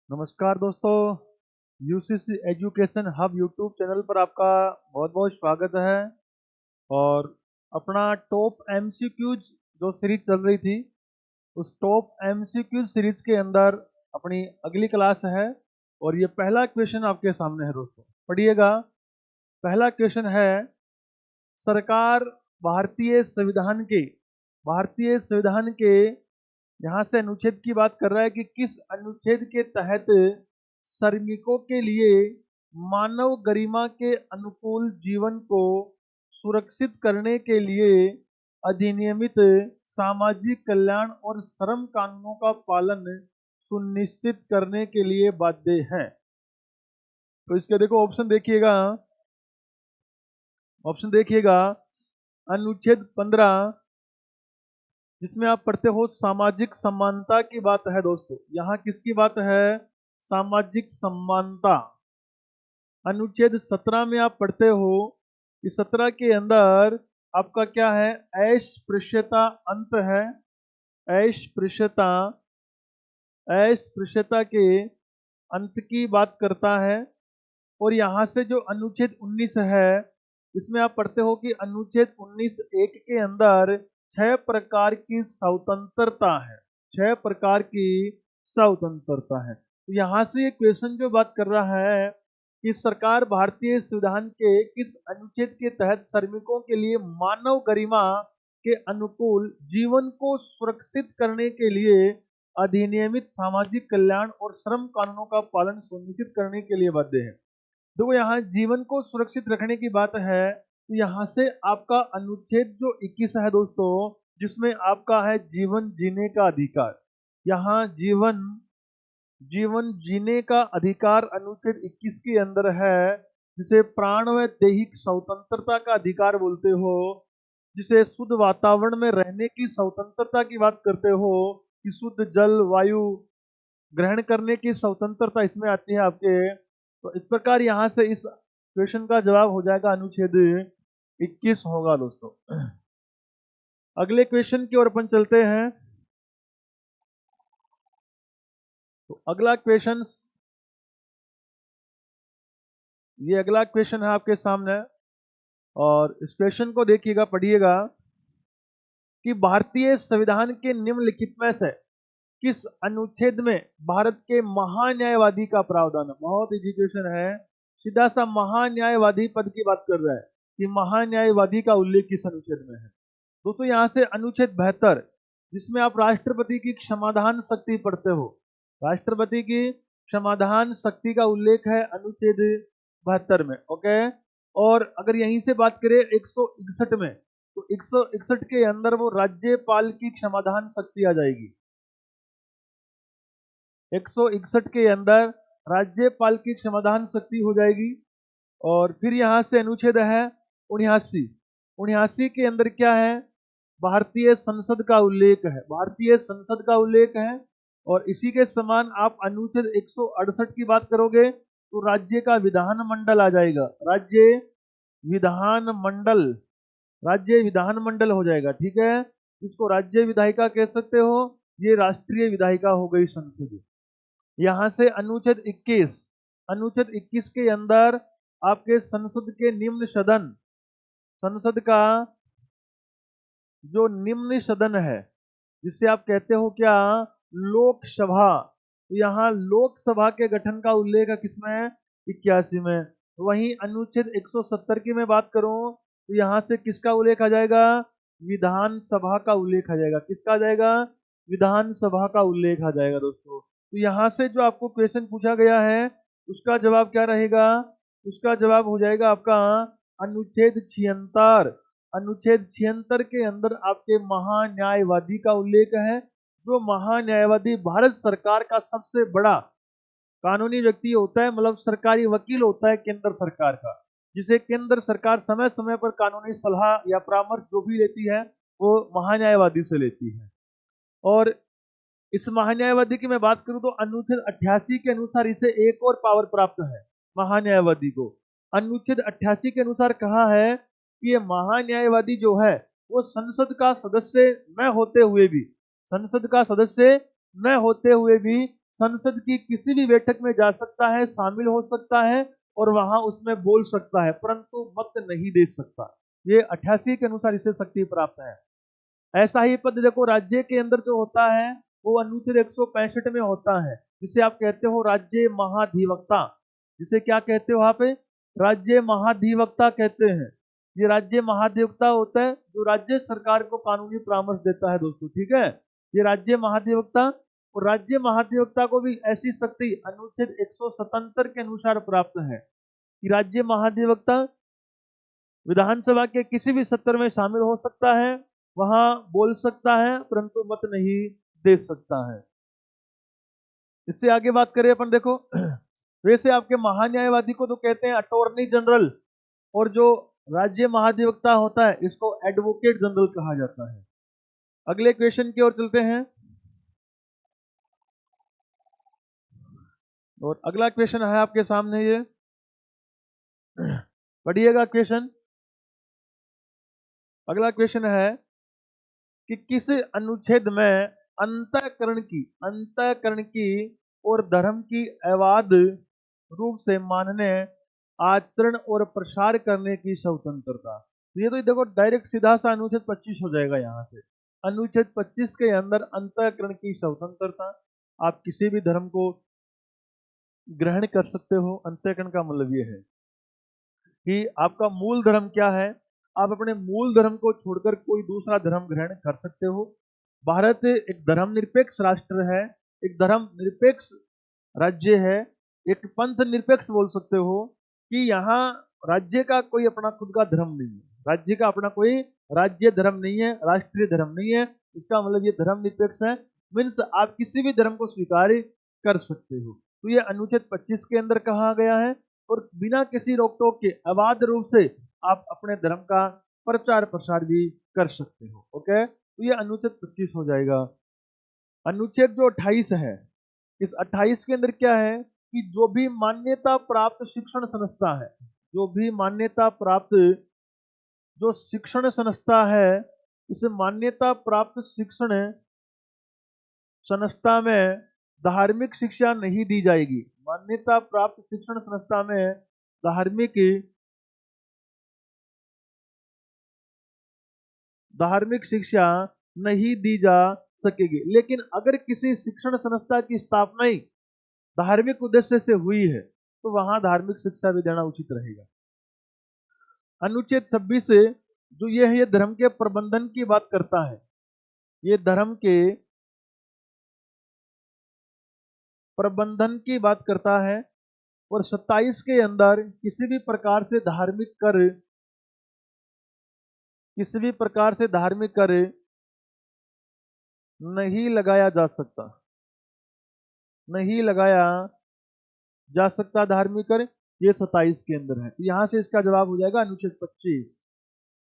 नमस्कार दोस्तों। UCC education hub YouTube channel पर आपका बहुत बहुत स्वागत है। और अपना टॉप एमसीक्यूज जो सीरीज चल रही थी, उस टॉप एमसीक्यूज सीरीज के अंदर अपनी अगली क्लास है। और ये पहला क्वेश्चन आपके सामने है दोस्तों, पढ़िएगा। पहला क्वेश्चन है, सरकार भारतीय संविधान के यहाँ से अनुच्छेद की बात कर रहा है कि किस अनुच्छेद के तहत श्रमिकों के लिए मानव गरिमा के अनुकूल जीवन को सुरक्षित करने के लिए अधिनियमित सामाजिक कल्याण और श्रम कानूनों का पालन सुनिश्चित करने के लिए बाध्य है। तो इसके देखो ऑप्शन देखिएगा। अनुच्छेद 15, जिसमें आप पढ़ते हो सामाजिक समानता की बात है दोस्तों। यहाँ किसकी बात है? सामाजिक समानता। अनुच्छेद 17 में आप पढ़ते हो कि 17 के अंदर आपका क्या है? अस्पृश्यता अंत है। अस्पृश्यता अस्पृश्यता के अंत की बात करता है। और यहाँ से जो अनुच्छेद 19 है, इसमें आप पढ़ते हो कि अनुच्छेद 19(1) के अंदर 6 प्रकार की स्वतंत्रता है। 6 प्रकार की स्वतंत्रता है। तो यहाँ से ये क्वेश्चन जो बात कर रहा है कि सरकार भारतीय संविधान के किस अनुच्छेद के तहत श्रमिकों के लिए मानव गरिमा के अनुकूल जीवन को सुरक्षित करने के लिए अधिनियमित सामाजिक कल्याण और श्रम कानूनों का पालन सुनिश्चित करने के लिए बाध्य है। देखो, यहाँ जीवन को सुरक्षित रखने की बात है, तो यहाँ से आपका अनुच्छेद जो 21 है दोस्तों, जिसमें आपका है जीवन जीने का अधिकार। यहाँ जीवन जीने का अधिकार अनुच्छेद 21 के अंदर है, जिसे प्राण व दैहिक स्वतंत्रता का अधिकार बोलते हो, जिसे शुद्ध वातावरण में रहने की स्वतंत्रता की बात करते हो, कि शुद्ध जल वायु ग्रहण करने की स्वतंत्रता इसमें आती है आपके। तो इस प्रकार यहाँ से इस क्वेश्चन का जवाब हो जाएगा अनुच्छेद 21 होगा दोस्तों। अगले क्वेश्चन की ओर अपन चलते हैं। तो अगला क्वेश्चन है आपके सामने, और इस क्वेश्चन को देखिएगा, पढ़िएगा कि भारतीय संविधान के निम्नलिखित में से किस अनुच्छेद में भारत के महान्यायवादी का प्रावधान है? बहुत इजी क्वेश्चन है, सीधा सा महान्यायवादी पद की बात कर रहा है कि महान्यायवादी का उल्लेख किस अनुच्छेद में है। दोस्तों, यहाँ से अनुच्छेद 72, जिसमें आप राष्ट्रपति की क्षमाधान शक्ति पढ़ते हो, राष्ट्रपति की क्षमाधान शक्ति का उल्लेख है अनुच्छेद 72 में। ओके। और अगर यहीं से बात करें 161 में, तो 161 के अंदर वो राज्यपाल की क्षमाधान शक्ति आ जाएगी। 161 के अंदर राज्यपाल की क्षमाधान शक्ति हो जाएगी। और फिर यहाँ से अनुच्छेद है 79 के अंदर क्या है? भारतीय संसद का उल्लेख है, भारतीय संसद का उल्लेख है। और इसी के समान आप अनुच्छेद 168 की बात करोगे तो राज्य का विधानमंडल आ जाएगा, राज्य विधानमंडल हो जाएगा। ठीक है, इसको राज्य विधायिका कह सकते हो, ये राष्ट्रीय विधायिका हो गई संसद। यहाँ से अनुच्छेद 21 के अंदर आपके संसद के निम्न सदन, संसद का जो निम्न सदन है, जिसे आप कहते हो क्या? लोकसभा। तो यहाँ लोकसभा के गठन का उल्लेख है किसमें? 81 में। वहीं अनुच्छेद 170 की मैं बात करूं तो यहाँ से किसका उल्लेख आ जाएगा? विधानसभा का उल्लेख आ जाएगा। किसका आ जाएगा? विधानसभा का उल्लेख आ जाएगा दोस्तों। तो यहाँ से जो आपको क्वेश्चन पूछा गया है, उसका जवाब क्या रहेगा? उसका जवाब हो जाएगा आपका अनुच्छेद 76। अनुच्छेद 76 के अंदर आपके महान्यायवादी का उल्लेख है, जो महान्यायवादी भारत सरकार का सबसे बड़ा कानूनी व्यक्ति होता है, मतलब सरकारी वकील होता है केंद्र सरकार का, जिसे केंद्र सरकार समय समय पर कानूनी सलाह या परामर्श जो भी लेती है, वो महान्यायवादी से लेती है। और इस महान्यायवादी की मैं बात करूं तो अनुच्छेद 88 के अनुसार इसे एक और पावर प्राप्त है महान्यायवादी को। अनुच्छेद 88 के अनुसार कहा है कि ये महान्यायवादी जो है वो संसद का सदस्य न होते हुए भी संसद की किसी भी बैठक में जा सकता है, शामिल हो सकता है और वहां उसमें बोल सकता है, परंतु मत नहीं दे सकता। ये 88 के अनुसार इसे शक्ति प्राप्त है। ऐसा ही पद देखो राज्य के अंदर जो होता है वो अनुच्छेद 165 में होता है, जिसे आप कहते हो राज्य महाधिवक्ता। जिसे क्या कहते हो आप? राज्य महाधिवक्ता कहते हैं। ये राज्य महाधिवक्ता होता है जो राज्य सरकार को कानूनी परामर्श देता है दोस्तों, ठीक है। ये राज्य महाधिवक्ता, और राज्य महाधिवक्ता को भी ऐसी शक्ति अनुच्छेद 177 के अनुसार प्राप्त है कि राज्य महाधिवक्ता विधानसभा के किसी भी सत्र में शामिल हो सकता है, वहां बोल सकता है, परंतु मत नहीं दे सकता है। इससे आगे बात करें अपन, देखो वैसे आपके महान्यायवादी को तो कहते हैं अटॉर्नी जनरल, और जो राज्य महाधिवक्ता होता है इसको एडवोकेट जनरल कहा जाता है। अगले क्वेश्चन की ओर चलते हैं, और अगला क्वेश्चन है आपके सामने, ये पढ़िएगा क्वेश्चन। अगला क्वेश्चन है कि किस अनुच्छेद में अंतःकरण की और धर्म की अबाध रूप से मानने, आचरण और प्रसार करने की स्वतंत्रता। तो ये तो देखो डायरेक्ट सीधा सा अनुच्छेद 25 हो जाएगा यहाँ से। अनुच्छेद 25 के अंदर अंतःकरण की स्वतंत्रता, आप किसी भी धर्म को ग्रहण कर सकते हो। अंतःकरण का मतलब ये है कि आपका मूल धर्म क्या है, आप अपने मूल धर्म को छोड़कर कोई दूसरा धर्म ग्रहण कर सकते हो। भारत एक धर्मनिरपेक्ष राष्ट्र है, एक धर्मनिरपेक्ष राज्य है, एक पंथ निरपेक्ष बोल सकते हो कि यहाँ राज्य का कोई अपना खुद का धर्म नहीं है, राज्य का अपना कोई राज्य धर्म नहीं है, राष्ट्रीय धर्म नहीं है। इसका मतलब ये धर्मनिरपेक्ष है, मीन्स आप किसी भी धर्म को स्वीकार कर सकते हो। तो ये अनुच्छेद 25 के अंदर कहा गया है, और बिना किसी रोक टोक के अबाध रूप से आप अपने धर्म का प्रचार प्रसार भी कर सकते हो। ओके, तो ये अनुच्छेद 25 हो जाएगा। अनुच्छेद जो 28 है, इस 28 के अंदर क्या है कि जो भी मान्यता प्राप्त शिक्षण संस्था है, जो भी मान्यता प्राप्त जो शिक्षण संस्था है, इस मान्यता प्राप्त शिक्षण संस्था में धार्मिक शिक्षा नहीं दी जाएगी। मान्यता प्राप्त शिक्षण संस्था में धार्मिक शिक्षा नहीं दी जा सकेगी। लेकिन अगर किसी शिक्षण संस्था की स्थापना ही धार्मिक उद्देश्य से हुई है तो वहां धार्मिक शिक्षा भी देना उचित रहेगा। अनुच्छेद 26 से जो ये धर्म के प्रबंधन की बात करता है, ये धर्म के प्रबंधन की बात करता है, और 27 के अंदर किसी भी प्रकार से धार्मिक कर नहीं लगाया जा सकता, धार्मिक कर, ये 27 के अंदर है। तो यहां से इसका जवाब हो जाएगा अनुच्छेद 25।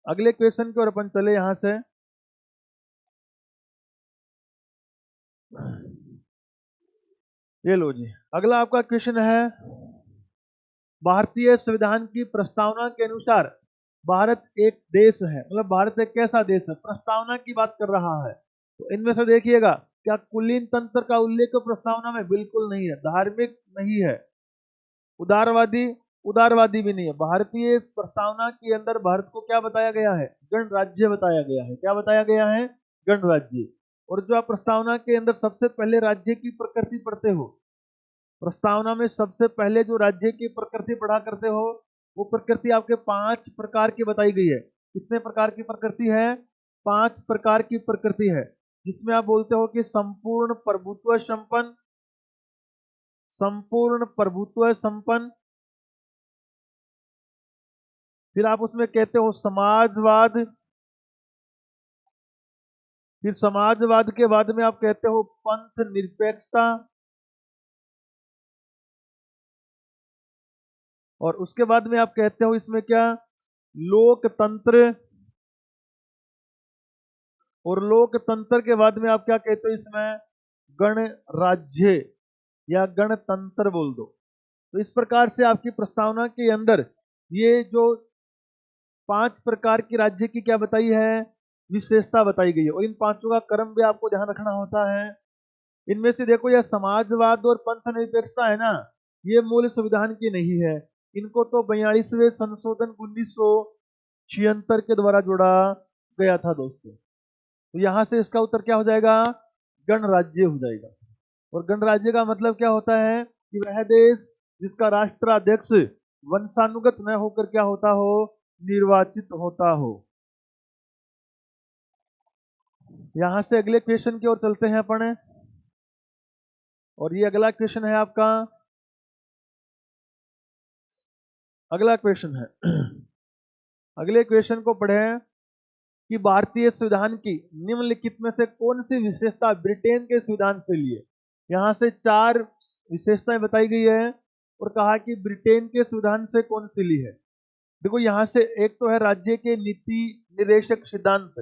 अगले क्वेश्चन की ओर अपन चले यहां से। ये लो जी, अगला आपका क्वेश्चन है, भारतीय संविधान की प्रस्तावना के अनुसार भारत एक देश है, मतलब भारत एक कैसा देश है, प्रस्तावना की बात कर रहा है। तो इनमें से देखिएगा, क्या कुलीन तंत्र का उल्लेख प्रस्तावना में? बिल्कुल नहीं है। धार्मिक नहीं है, उदारवादी भी नहीं है। भारतीय प्रस्तावना के अंदर भारत को क्या बताया गया है? गणराज्य बताया गया है। क्या बताया गया है? गणराज्य। और जो आप प्रस्तावना के अंदर सबसे पहले राज्य की प्रकृति पढ़ते हो, प्रस्तावना में सबसे पहले जो राज्य की प्रकृति पढ़ा करते हो, वो प्रकृति आपके 5 प्रकार की बताई गई है। कितने प्रकार की प्रकृति है? 5 प्रकार की प्रकृति है, जिसमें आप बोलते हो कि संपूर्ण प्रभुत्व संपन्न, फिर आप उसमें कहते हो समाजवाद, फिर समाजवाद के बाद में आप कहते हो पंथ निरपेक्षता, और उसके बाद में आप कहते हो इसमें क्या? लोकतंत्र, और लोकतंत्र के बाद में आप क्या कहते हो इसमें? गणराज्य या गणतंत्र बोल दो। तो इस प्रकार से आपकी प्रस्तावना के अंदर ये जो 5 प्रकार की राज्य की क्या बताई है? विशेषता बताई गई है। और इन 5 का क्रम भी आपको ध्यान रखना होता है। इनमें से देखो यह समाजवाद और पंथ निरपेक्षता है ना, ये मूल संविधान की नहीं है। इनको तो 42वें संशोधन 1976 के द्वारा जोड़ा गया था दोस्तों। तो यहां से इसका उत्तर क्या हो जाएगा? गणराज्य हो जाएगा। और गणराज्य का मतलब क्या होता है कि वह देश जिसका राष्ट्राध्यक्ष वंशानुगत न होकर क्या होता हो, निर्वाचित होता हो। यहां से अगले क्वेश्चन की ओर चलते हैं अपन। और ये अगला क्वेश्चन है आपका, अगला क्वेश्चन है अगले क्वेश्चन को पढ़ें कि भारतीय संविधान की निम्नलिखित में से कौन सी विशेषता ब्रिटेन के संविधान से लिए। यहां से 4 विशेषताएं बताई गई है और कहा कि ब्रिटेन के संविधान से कौन सी ली है। देखो यहां से एक तो है राज्य के नीति निर्देशक सिद्धांत।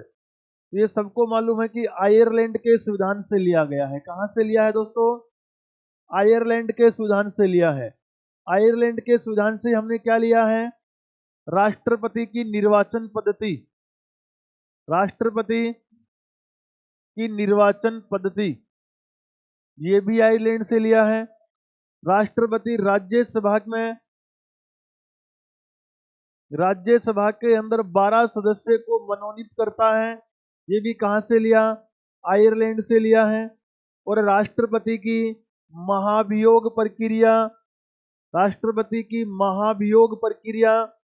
ये सबको मालूम है कि आयरलैंड के संविधान से लिया गया है। कहां से लिया है दोस्तों? आयरलैंड के संविधान से लिया है। आयरलैंड के संविधान से हमने क्या लिया है? राष्ट्रपति की निर्वाचन पद्धति, राष्ट्रपति की निर्वाचन पद्धति ये भी आयरलैंड से लिया है। राष्ट्रपति राज्यसभा के अंदर 12 सदस्य को मनोनीत करता है, ये भी कहां से लिया? आयरलैंड से लिया है। और राष्ट्रपति की महाभियोग प्रक्रिया, राष्ट्रपति की महाभियोग प्रक्रिया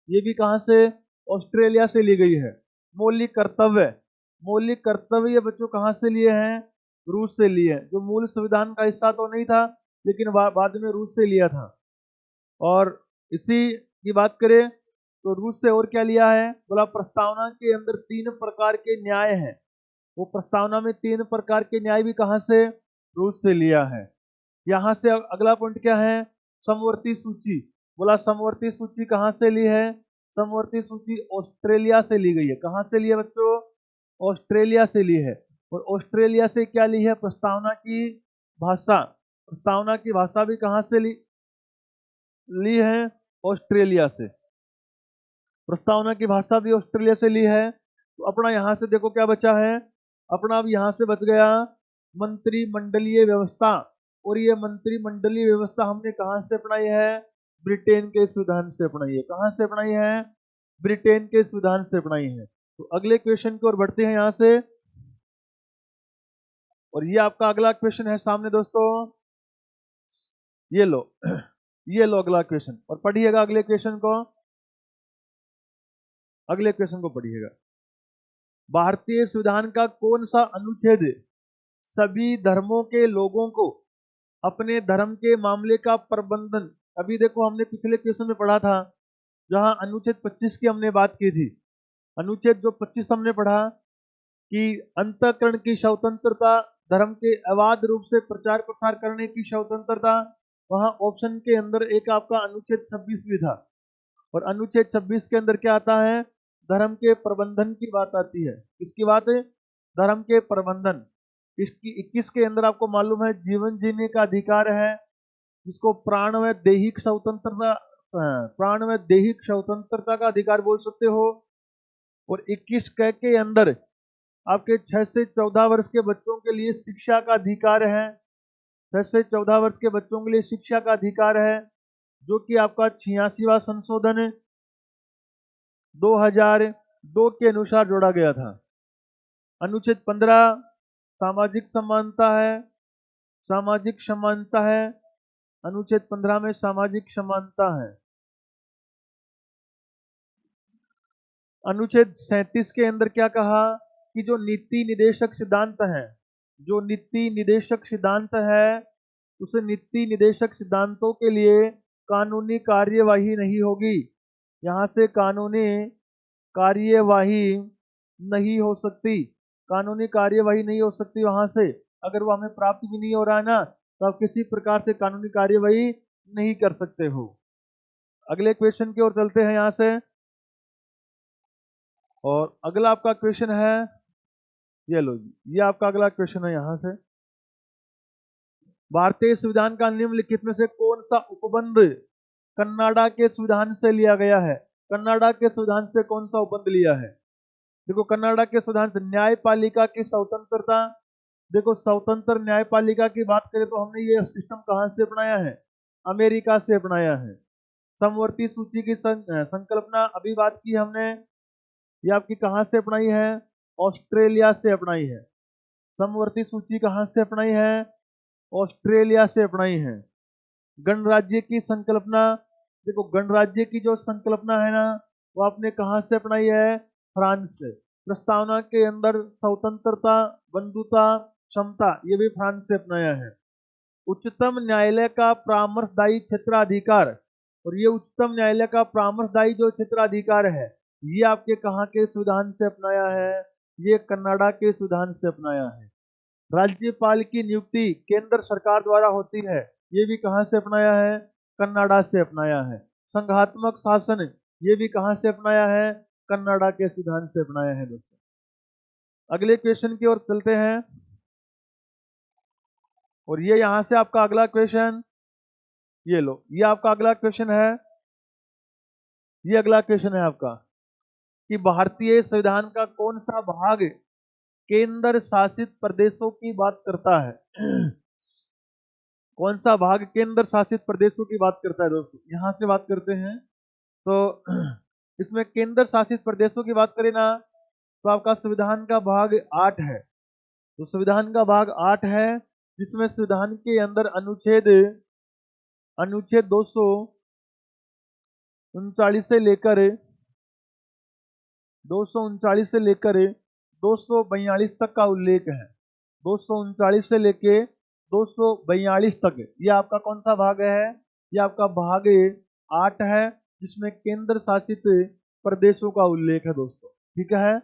ये भी कहां से? ऑस्ट्रेलिया से ली गई है। मौलिक कर्तव्य ये बच्चों कहां से लिए हैं? रूस से लिए हैं, जो मूल संविधान का हिस्सा तो नहीं था लेकिन बाद में रूस से लिया था। और इसी की बात करें तो रूस से और क्या लिया है? बोला प्रस्तावना के अंदर 3 प्रकार के न्याय हैं, वो प्रस्तावना में 3 प्रकार के न्याय भी कहां से? रूस से लिया है। यहां से अगला पॉइंट क्या है? समवर्ती सूची। बोला समवर्ती सूची कहां से ली है? समवर्ती सूची ऑस्ट्रेलिया से ली गई है। कहां से ली है बच्चों? ऑस्ट्रेलिया से ली है। और ऑस्ट्रेलिया से क्या ली है? प्रस्तावना की भाषा। प्रस्तावना की भाषा भी कहां से ली है? ऑस्ट्रेलिया से। प्रस्तावना की भाषा भी ऑस्ट्रेलिया से ली है। तो अपना यहां से देखो क्या बचा है? अपना अब यहां से बच गया मंत्रिमंडलीय व्यवस्था। और ये मंत्रिमंडलीय व्यवस्था हमने कहां से अपनाई है? ब्रिटेन के संविधान से अपनाई है। कहां से अपनाई है? ब्रिटेन के संविधान से अपनाई है। तो अगले क्वेश्चन की ओर बढ़ते हैं यहां से। और ये आपका अगला क्वेश्चन है सामने दोस्तों, ये लो ये लो अगला क्वेश्चन। और पढ़िएगा अगले क्वेश्चन को, अगले क्वेश्चन को पढ़िएगा। भारतीय संविधान का कौन सा अनुच्छेद सभी धर्मों के लोगों को अपने धर्म के मामले का प्रबंधन, अभी देखो हमने पिछले क्वेश्चन में पढ़ा था जहां अनुच्छेद 25 की हमने बात की थी। अनुच्छेद जो 25 हमने पढ़ा कि अंतःकरण की स्वतंत्रता, धर्म के अबाध रूप से प्रचार प्रसार करने की स्वतंत्रता, वहां ऑप्शन के अंदर एक आपका अनुच्छेद 26 भी था। और अनुच्छेद 26 के अंदर क्या आता है? धर्म के प्रबंधन की बात आती है। किसकी बात है? धर्म के प्रबंधन। इसकी 21 के अंदर आपको मालूम है जीवन जीने का अधिकार है, जिसको प्राण व दैहिक स्वतंत्रता, प्राण व दैहिक स्वतंत्रता का अधिकार बोल सकते हो। और 21 के अंदर आपके 6 से 14 वर्ष के बच्चों के लिए शिक्षा का अधिकार है। 6 से 14 वर्ष के बच्चों के लिए शिक्षा का अधिकार है, जो कि आपका 86वां संशोधन 2002 के अनुसार जोड़ा गया था। अनुच्छेद 15 सामाजिक समानता है, सामाजिक समानता है। अनुच्छेद 15 में सामाजिक समानता है। अनुच्छेद 37 के अंदर क्या कहा कि जो नीति निदेशक सिद्धांत है, जो नीति निदेशक सिद्धांत है, उस नीति निदेशक सिद्धांतों के लिए कानूनी कार्यवाही नहीं होगी। यहां से कानूनी कार्यवाही नहीं हो सकती, कानूनी कार्यवाही नहीं हो सकती वहां से। अगर वो हमें प्राप्त भी नहीं हो रहा है ना, तो आप किसी प्रकार से कानूनी कार्यवाही नहीं कर सकते हो। अगले क्वेश्चन की ओर चलते हैं यहां से। और अगला आपका क्वेश्चन है, ये लो जी, ये आपका अगला क्वेश्चन है यहां से। भारतीय संविधान का निम्नलिखित में से कौन सा उपबंध कनाडा के संविधान से लिया गया है? कनाडा के संविधान से कौन सा उपबंध लिया है? देखो कनाडा के संविधान से न्यायपालिका की स्वतंत्रता, देखो स्वतंत्र न्यायपालिका की बात करें तो हमने ये सिस्टम कहाँ से अपनाया है? अमेरिका से अपनाया है। समवर्ती सूची की संकल्पना अभी बात की हमने, ये आपकी कहाँ से अपनाई है? ऑस्ट्रेलिया से अपनाई है। समवर्ती सूची कहाँ से अपनाई है? ऑस्ट्रेलिया से अपनाई है। गणराज्य की संकल्पना, देखो गणराज्य की जो संकल्पना है ना, वो आपने कहाँ से अपनाई है? फ्रांस से। प्रस्तावना के अंदर स्वतंत्रता, बंधुता, क्षमता, ये भी फ्रांस से अपनाया है। उच्चतम न्यायालय का परामर्शदायी क्षेत्राधिकार, और ये उच्चतम न्यायालय का परामर्शदायी जो क्षेत्राधिकार है, ये आपके कहाँ के संविधान से अपनाया है? ये कनाडा के संविधान से अपनाया है। राज्यपाल की नियुक्ति केंद्र सरकार द्वारा होती है, ये भी कहाँ से अपनाया है? कनाडा से अपनाया है। संघात्मक शासन, ये भी कहाँ से अपनाया है? कनाडा के संविधान से अपनाया है। दोस्तों अगले क्वेश्चन की ओर चलते हैं, और ये यहां से आपका अगला क्वेश्चन, ये लो, ये आपका अगला क्वेश्चन है। ये अगला क्वेश्चन है आपका कि भारतीय संविधान का कौन सा भाग केंद्र शासित प्रदेशों की बात करता है? कौन सा भाग केंद्र शासित प्रदेशों की बात करता है? दोस्तों यहां से बात करते हैं, तो इसमें केंद्र शासित प्रदेशों की बात करें ना, तो आपका संविधान का भाग 8 है। तो संविधान का भाग 8 है, जिसमें संविधान के अंदर अनुच्छेद 239 से लेकर 242 तक का उल्लेख है। 239 से लेके 242 तक, ये आपका कौन सा भाग है? ये आपका भाग 8 है, जिसमें केंद्र शासित प्रदेशों का उल्लेख है। दोस्तों ठीक है।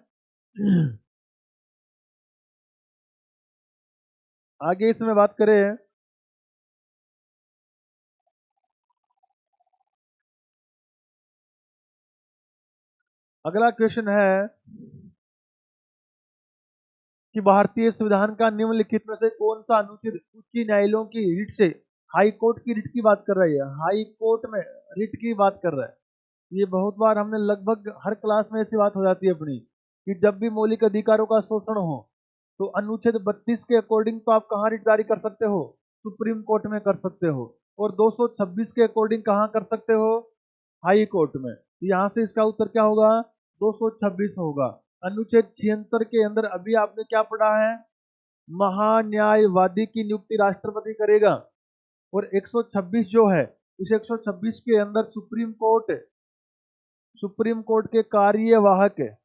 आगे इसमें बात करें, अगला क्वेश्चन है कि भारतीय संविधान का निम्नलिखित में से कौन सा अनुच्छेद उच्च न्यायालयों की रिट से, हाई कोर्ट की रिट की बात कर रही है, हाई कोर्ट में रिट की बात कर रहा है। ये बहुत बार हमने लगभग हर क्लास में ऐसी बात हो जाती है अपनी, कि जब भी मौलिक अधिकारों का शोषण हो तो अनुच्छेद 32 के अकॉर्डिंग तो आप कहाँ रिट जारी कर सकते हो? सुप्रीम कोर्ट में कर सकते हो। और 226 के अकॉर्डिंग कहाँ कर सकते हो? हाई कोर्ट में। तो यहाँ से इसका उत्तर क्या होगा? 226 होगा। अनुच्छेद 76 के अंदर अभी आपने क्या पढ़ा है? महान्यायवादी की नियुक्ति राष्ट्रपति करेगा। और 126 जो है, इस 126 के अंदर सुप्रीम कोर्ट के कार्यवाहक है,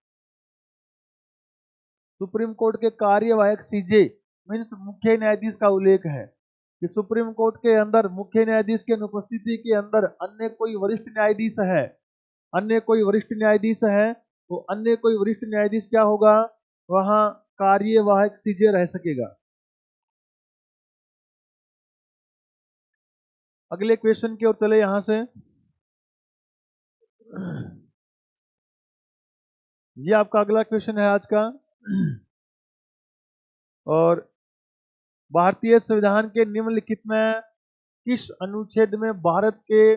सुप्रीम कोर्ट के कार्यवाहक सीजे मीन्स मुख्य न्यायाधीश का उल्लेख है, कि सुप्रीम कोर्ट के अंदर मुख्य न्यायाधीश की अनुपस्थिति के अंदर अन्य कोई वरिष्ठ न्यायाधीश है, अन्य कोई वरिष्ठ न्यायाधीश है, तो अन्य कोई वरिष्ठ न्यायाधीश क्या होगा? वहां कार्यवाहक सीजे रह सकेगा। अगले क्वेश्चन की ओर चले यहां से, ये आपका अगला क्वेश्चन है आज का। और भारतीय संविधान के निम्नलिखित में किस अनुच्छेद में भारत के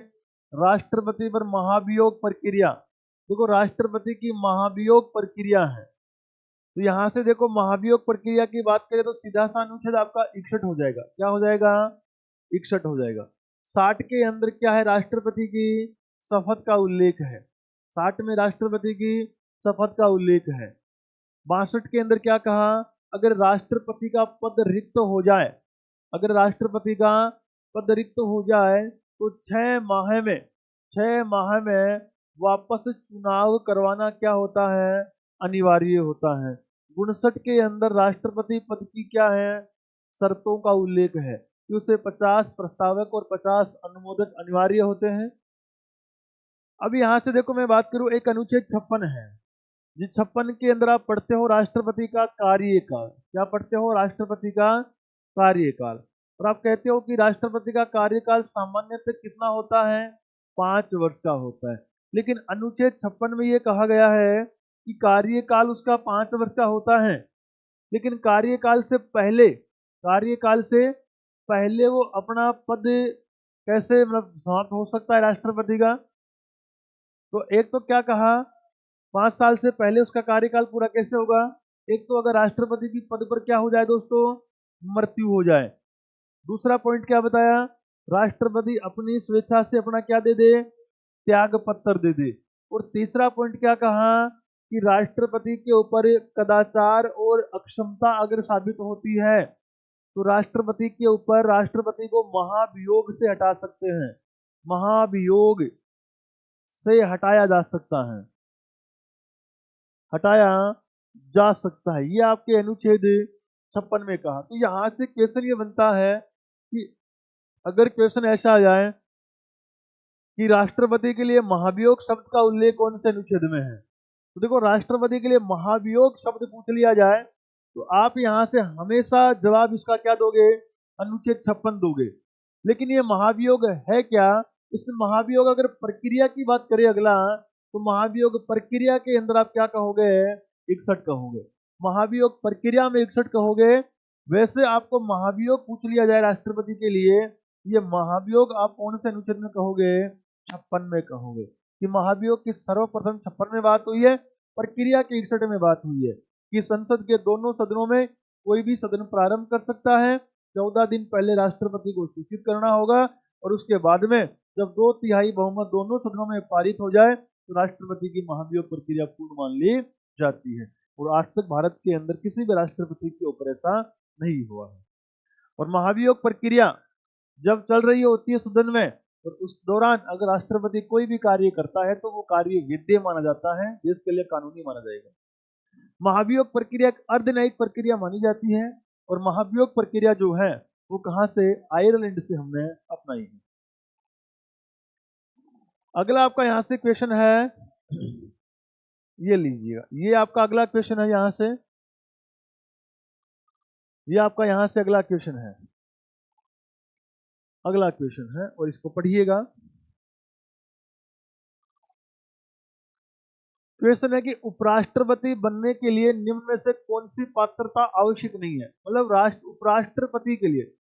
राष्ट्रपति पर महाभियोग प्रक्रिया, देखो राष्ट्रपति की महाभियोग प्रक्रिया है, तो यहां से देखो महाभियोग प्रक्रिया की बात करें तो सीधा सा अनुच्छेद आपका 61 हो जाएगा। क्या हो जाएगा? 61 हो जाएगा। 60 के अंदर क्या है? राष्ट्रपति की शपथ का उल्लेख है। 60 में राष्ट्रपति की शपथ का उल्लेख है। 62 के अंदर क्या कहा? अगर राष्ट्रपति का पद रिक्त हो जाए, अगर राष्ट्रपति का पद रिक्त हो जाए तो 6 माह में वापस चुनाव करवाना क्या होता है? अनिवार्य होता है। 59 के अंदर राष्ट्रपति पद की क्या है? शर्तों का उल्लेख है कि उसे 50 प्रस्तावक और 50 अनुमोदक अनिवार्य होते हैं। अब यहां से देखो मैं बात करूं, एक अनुच्छेद 56 है, जिस 56 के अंदर आप पढ़ते हो राष्ट्रपति का कार्यकाल। क्या पढ़ते हो? राष्ट्रपति का कार्यकाल। और आप कहते हो कि राष्ट्रपति का कार्यकाल सामान्यतः कितना होता है? 5 वर्ष का होता है। लेकिन अनुच्छेद 56 में यह कहा गया है कि कार्यकाल उसका 5 वर्ष का होता है, लेकिन कार्यकाल से पहले वो अपना पद कैसे मतलब समाप्त हो सकता है राष्ट्रपति का? तो एक तो क्या कहा, 5 साल से पहले उसका कार्यकाल पूरा कैसे होगा? एक तो अगर राष्ट्रपति की पद पर क्या हो जाए दोस्तों? मृत्यु हो जाए। दूसरा पॉइंट क्या बताया, राष्ट्रपति अपनी स्वेच्छा से अपना क्या दे दे, त्याग पत्र दे दे। और तीसरा पॉइंट क्या कहा कि राष्ट्रपति के ऊपर कदाचार और अक्षमता अगर साबित होती है तो राष्ट्रपति के ऊपर राष्ट्रपति को महाभियोग से हटा सकते हैं, महाभियोग से हटाया जा सकता है, हटाया जा सकता है। ये आपके अनुच्छेद 56 में कहा। तो यहां से क्वेश्चन ये बनता है कि अगर क्वेश्चन ऐसा आ जाए कि राष्ट्रपति के लिए महाभियोग शब्द का उल्लेख कौन से अनुच्छेद में है, तो देखो राष्ट्रपति के लिए महाभियोग शब्द पूछ लिया जाए तो आप यहां से हमेशा जवाब इसका क्या दोगे, अनुच्छेद 56 दोगे। लेकिन ये महाभियोग है क्या, इस महाभियोग अगर प्रक्रिया की बात करें अगला, तो महाभियोग प्रक्रिया के अंदर आप क्या कहोगे, 61 कहोगे। महाभियोग प्रक्रिया में 61 कहोगे। वैसे आपको महाभियोग पूछ लिया जाए राष्ट्रपति के लिए, ये महाभियोग आप कौन से अनुच्छेद में कहोगे, 56 में कहोगे। कि महाभियोग की सर्वप्रथम 56 में बात हुई है, प्रक्रिया की 61 में बात हुई है कि संसद के दोनों सदनों में कोई भी सदन प्रारंभ कर सकता है। 14 दिन पहले राष्ट्रपति को सूचित करना होगा और उसके बाद में जब 2/3 बहुमत दोनों सदनों में पारित हो जाए तो राष्ट्रपति की महाभियोग प्रक्रिया पूर्ण मान ली जाती है। और आज तक भारत के अंदर किसी भी राष्ट्रपति के ऊपर ऐसा नहीं हुआ है। और महाभियोग प्रक्रिया जब चल रही होती है सदन में, और उस दौरान अगर राष्ट्रपति कोई भी कार्य करता है तो वो कार्य विधेय माना जाता है, देश के लिए कानूनी माना जाएगा। महाभियोग प्रक्रिया एक अर्धन्यायिक प्रक्रिया मानी जाती है। और महाभियोग प्रक्रिया जो है वो कहां से, आयरलैंड से हमने अपनाई है। अगला आपका यहां से क्वेश्चन है, ये लीजिएगा, ये आपका अगला क्वेश्चन है यहां से, ये आपका यहां से अगला क्वेश्चन है, अगला क्वेश्चन है और इसको पढ़िएगा। क्वेश्चन है कि उपराष्ट्रपति बनने के लिए निम्न में से कौन सी पात्रता आवश्यक नहीं है। मतलब उपराष्ट्रपति के लिए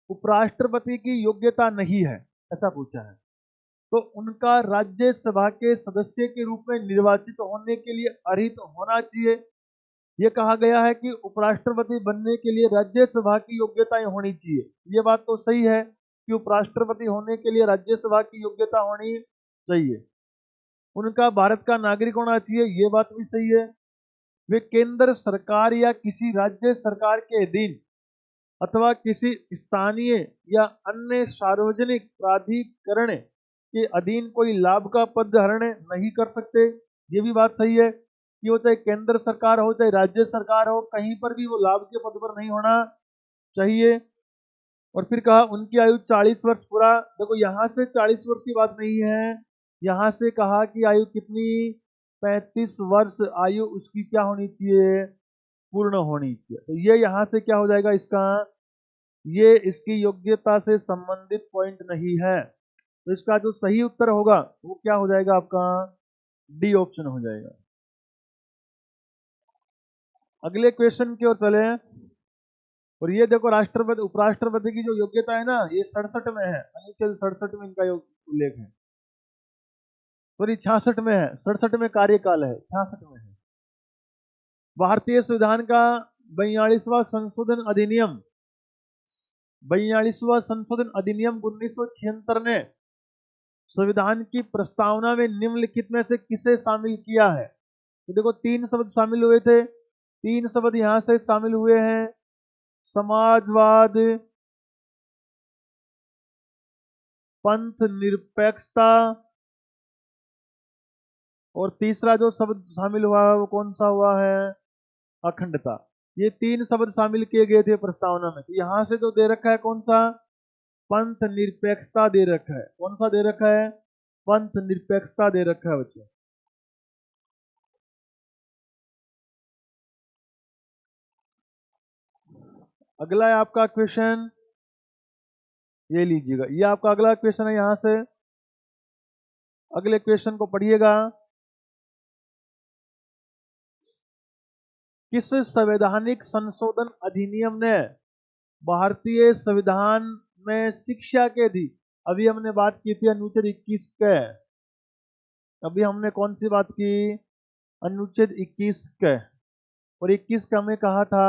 उपराष्ट्रपति की योग्यता नहीं है, ऐसा पूछा है। तो उनका राज्यसभा के सदस्य के रूप में निर्वाचित होने के लिए अर्हित होना चाहिए। यह कहा गया है कि उपराष्ट्रपति बनने के लिए राज्यसभा की योग्यताएं होनी चाहिए। ये बात तो सही है कि उपराष्ट्रपति होने के लिए राज्यसभा की योग्यता होनी चाहिए। उनका भारत का नागरिक होना चाहिए, ये बात भी सही है। वे केंद्र सरकार या किसी राज्य सरकार के अधीन अथवा किसी स्थानीय या अन्य सार्वजनिक प्राधिकरण के अधीन कोई लाभ का पद धारण नहीं कर सकते, ये भी बात सही है कि वो चाहे केंद्र सरकार हो चाहे राज्य सरकार हो, कहीं पर भी वो लाभ के पद पर नहीं होना चाहिए। और फिर कहा उनकी आयु 40 वर्ष पूरा। देखो यहाँ से 40 वर्ष की बात नहीं है, यहाँ से कहा कि आयु कितनी, 35 वर्ष आयु उसकी क्या होनी चाहिए, पूर्ण होनी चाहिए। तो ये यहाँ से क्या हो जाएगा इसका, ये इसकी योग्यता से संबंधित पॉइंट नहीं है। तो इसका जो सही उत्तर होगा वो क्या हो जाएगा आपका, डी ऑप्शन हो जाएगा। अगले क्वेश्चन की ओर चले। और ये देखो राष्ट्रपति उपराष्ट्रपति की जो योग्यता है ना, ये 67 में है, अनुच्छेद 67 में इनका उल्लेख है। सॉरी 66 में है, 67 में कार्यकाल है, 66 में है। भारतीय संविधान का 42वां संशोधन अधिनियम 42वां संशोधन अधिनियम 1976 ने संविधान की प्रस्तावना में निम्नलिखित में से किसे शामिल किया है। तो देखो 3 शब्द शामिल हुए थे, 3 शब्द यहां से शामिल हुए हैं, समाजवाद, पंथ निरपेक्षता, और तीसरा जो शब्द शामिल हुआ है वो कौन सा हुआ है, अखंडता। ये 3 शब्द शामिल किए गए थे प्रस्तावना में। तो यहां से जो दे रखा है कौन सा, पंथ निरपेक्षता दे रखा है। कौन सा दे रखा है, पंथ निरपेक्षता दे रखा है बच्चों। अगला है आपका क्वेश्चन, ये लीजिएगा, ये आपका अगला क्वेश्चन है। यहां से अगले क्वेश्चन को पढ़िएगा। किस संवैधानिक संशोधन अधिनियम ने भारतीय संविधान में शिक्षा के दी, अभी हमने बात की थी अनुच्छेद 21 के, अभी हमने कौन सी बात की, अनुच्छेद 21 के। और 21 का हमें कहा था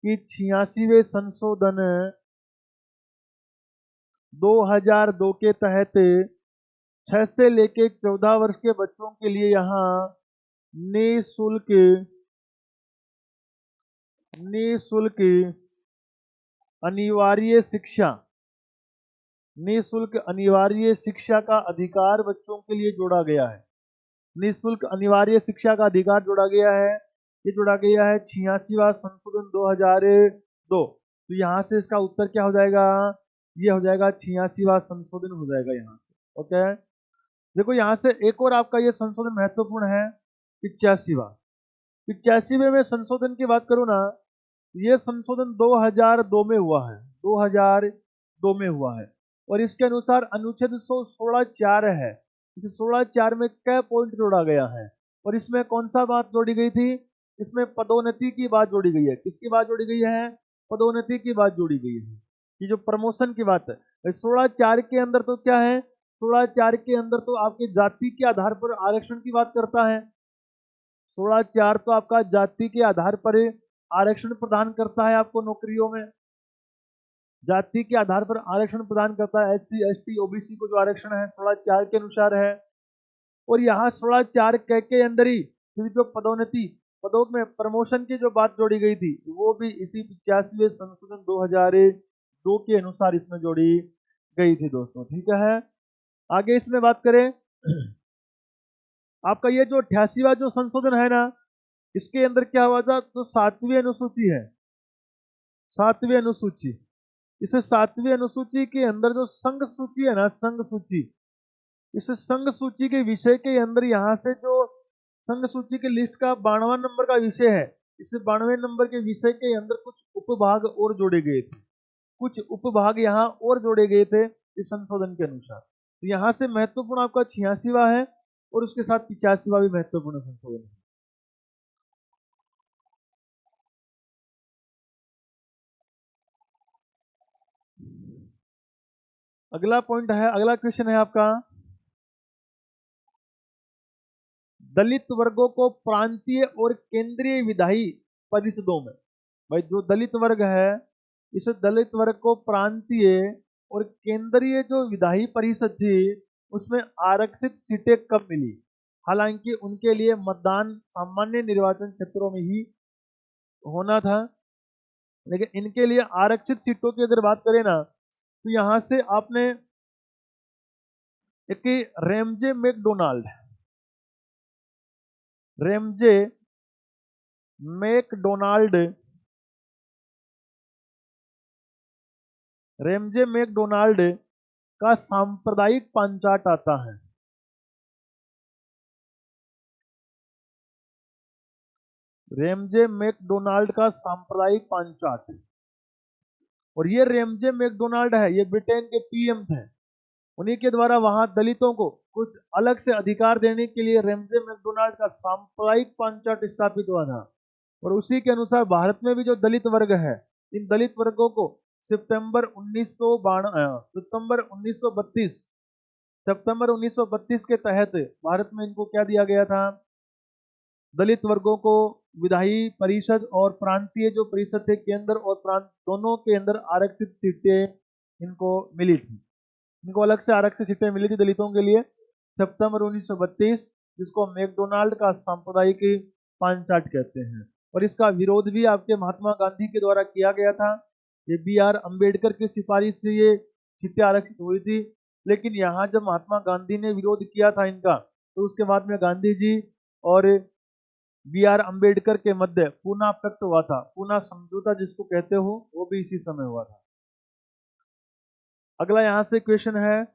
कि 86वें संशोधन 2002 के तहत 6 से लेके 14 वर्ष के बच्चों के लिए यहाँ निःशुल्क अनिवार्य शिक्षा का अधिकार बच्चों के लिए जोड़ा गया है। निःशुल्क अनिवार्य शिक्षा का अधिकार जोड़ा गया है। ये जोड़ा गया है 86वां संशोधन 2002। तो यहाँ से इसका उत्तर क्या हो जाएगा? ये हो जाएगा 86वां संशोधन हो जाएगा यहाँ से। ओके, देखो यहाँ से एक और आपका ये संशोधन महत्वपूर्ण है, 85वें में संशोधन की बात करूँ ना, ये संशोधन 2002 में हुआ है, 2002 में हुआ है। और इसके अनुसार अनुच्छेद 116(4) है। इस 16(4) में क्या पॉइंट जोड़ा गया है? और इसमें कौन सा बात जोड़ी गई थी? इसमें पदोन्नति की बात जोड़ी गई है। किसकी बात जोड़ी गई है? पदोन्नति की बात जोड़ी गई है, कि जो प्रमोशन की बात है। 16(4) के अंदर तो क्या है? 16(4) के अंदर तो आपकी जाति के आधार पर आरक्षण की बात करता है। 16(4) तो आपका जाति के आधार पर आरक्षण प्रदान करता है आपको नौकरियों में, जाति के आधार पर आरक्षण प्रदान करता है। SC, ST, OBC को जो आरक्षण है 16(4) के अनुसार है। और यहाँ 16(4) के अंदर ही जो पदों में प्रमोशन की जो बात जोड़ी गई थी, वो भी इसी 85वें संशोधन 2002 के अनुसार इसमें जोड़ी गई थी दोस्तों। ठीक है, आगे इसमें बात करें, आपका ये जो 88वां जो संशोधन है ना, इसके अंदर क्या हुआ था? तो 7वीं अनुसूची है, 7वीं अनुसूची। इस 7वीं अनुसूची के अंदर जो संघ सूची है ना, संघ सूची, इस संघ सूची के विषय के अंदर यहाँ से जो संघ सूची के लिस्ट का 92वां नंबर का विषय है, इस 92वें नंबर के विषय के अंदर कुछ उपभाग और जोड़े गए थे, कुछ उपभाग यहाँ और जोड़े गए थे इस संशोधन के अनुसार। तो यहाँ से महत्वपूर्ण आपका 86वां है और उसके साथ 85वां भी महत्वपूर्ण संशोधन है। अगला पॉइंट है, अगला क्वेश्चन है आपका, दलित वर्गों को प्रांतीय और केंद्रीय विधायी परिषदों में, भाई जो दलित वर्ग है, इस दलित वर्ग को प्रांतीय और केंद्रीय जो विधायी परिषद थी उसमें आरक्षित सीटें कब मिली? हालांकि उनके लिए मतदान सामान्य निर्वाचन क्षेत्रों में ही होना था, लेकिन इनके लिए आरक्षित सीटों की अगर बात करें ना, तो यहां से आपने एक रेमजे मैकडोनाल्ड का सांप्रदायिक पंचाट आता है। रेमजे मैकडोनाल्ड का सांप्रदायिक पंचाट, और ये रेमजे मैकडोनाल्ड है, ये ब्रिटेन के PM थे। उन्हीं के द्वारा वहां दलितों को कुछ अलग से अधिकार देने के लिए रेमजे मैकडोनाल्ड का सांप्रदायिक पंचाट स्थापित हुआ था। और उसी के अनुसार भारत में भी जो दलित वर्ग है, इन दलित वर्गों को सितंबर 1932 के तहत भारत में इनको क्या दिया गया था? दलित वर्गों को विधायी परिषद और प्रांतीय जो परिषद थे, केंद्र और प्रांत दोनों के अंदर आरक्षित सीटें इनको मिली थी। इनको अलग से आरक्षित सीटें मिली थी दलितों के लिए सितंबर 1932, जिसको मैकडोनाल्ड का सांप्रदायिक पंचाट कहते हैं। और इसका विरोध भी आपके महात्मा गांधी के द्वारा किया गया था। ये BR अम्बेडकर की सिफारिश से ये सीटें आरक्षित हुई थी, लेकिन यहाँ जब महात्मा गांधी ने विरोध किया था इनका, तो उसके बाद में गांधी जी और BR अम्बेडकर के मध्य पूना पैक्ट हुआ था, पूना समझौता जिसको कहते हो, वो भी इसी समय हुआ था। अगला यहां से क्वेश्चन है,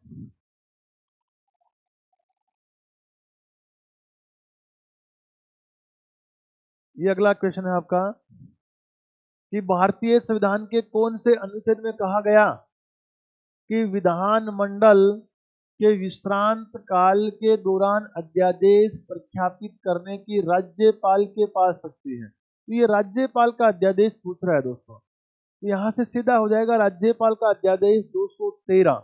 ये अगला क्वेश्चन है आपका कि भारतीय संविधान के कौन से अनुच्छेद में कहा गया कि विधानमंडल के विश्रांत काल के दौरान अध्यादेश प्रख्यापित करने की राज्यपाल के पास शक्ति है? तो ये राज्यपाल का अध्यादेश पूछ रहा है दोस्तों। तो यहां से सीधा हो जाएगा राज्यपाल का अध्यादेश 213।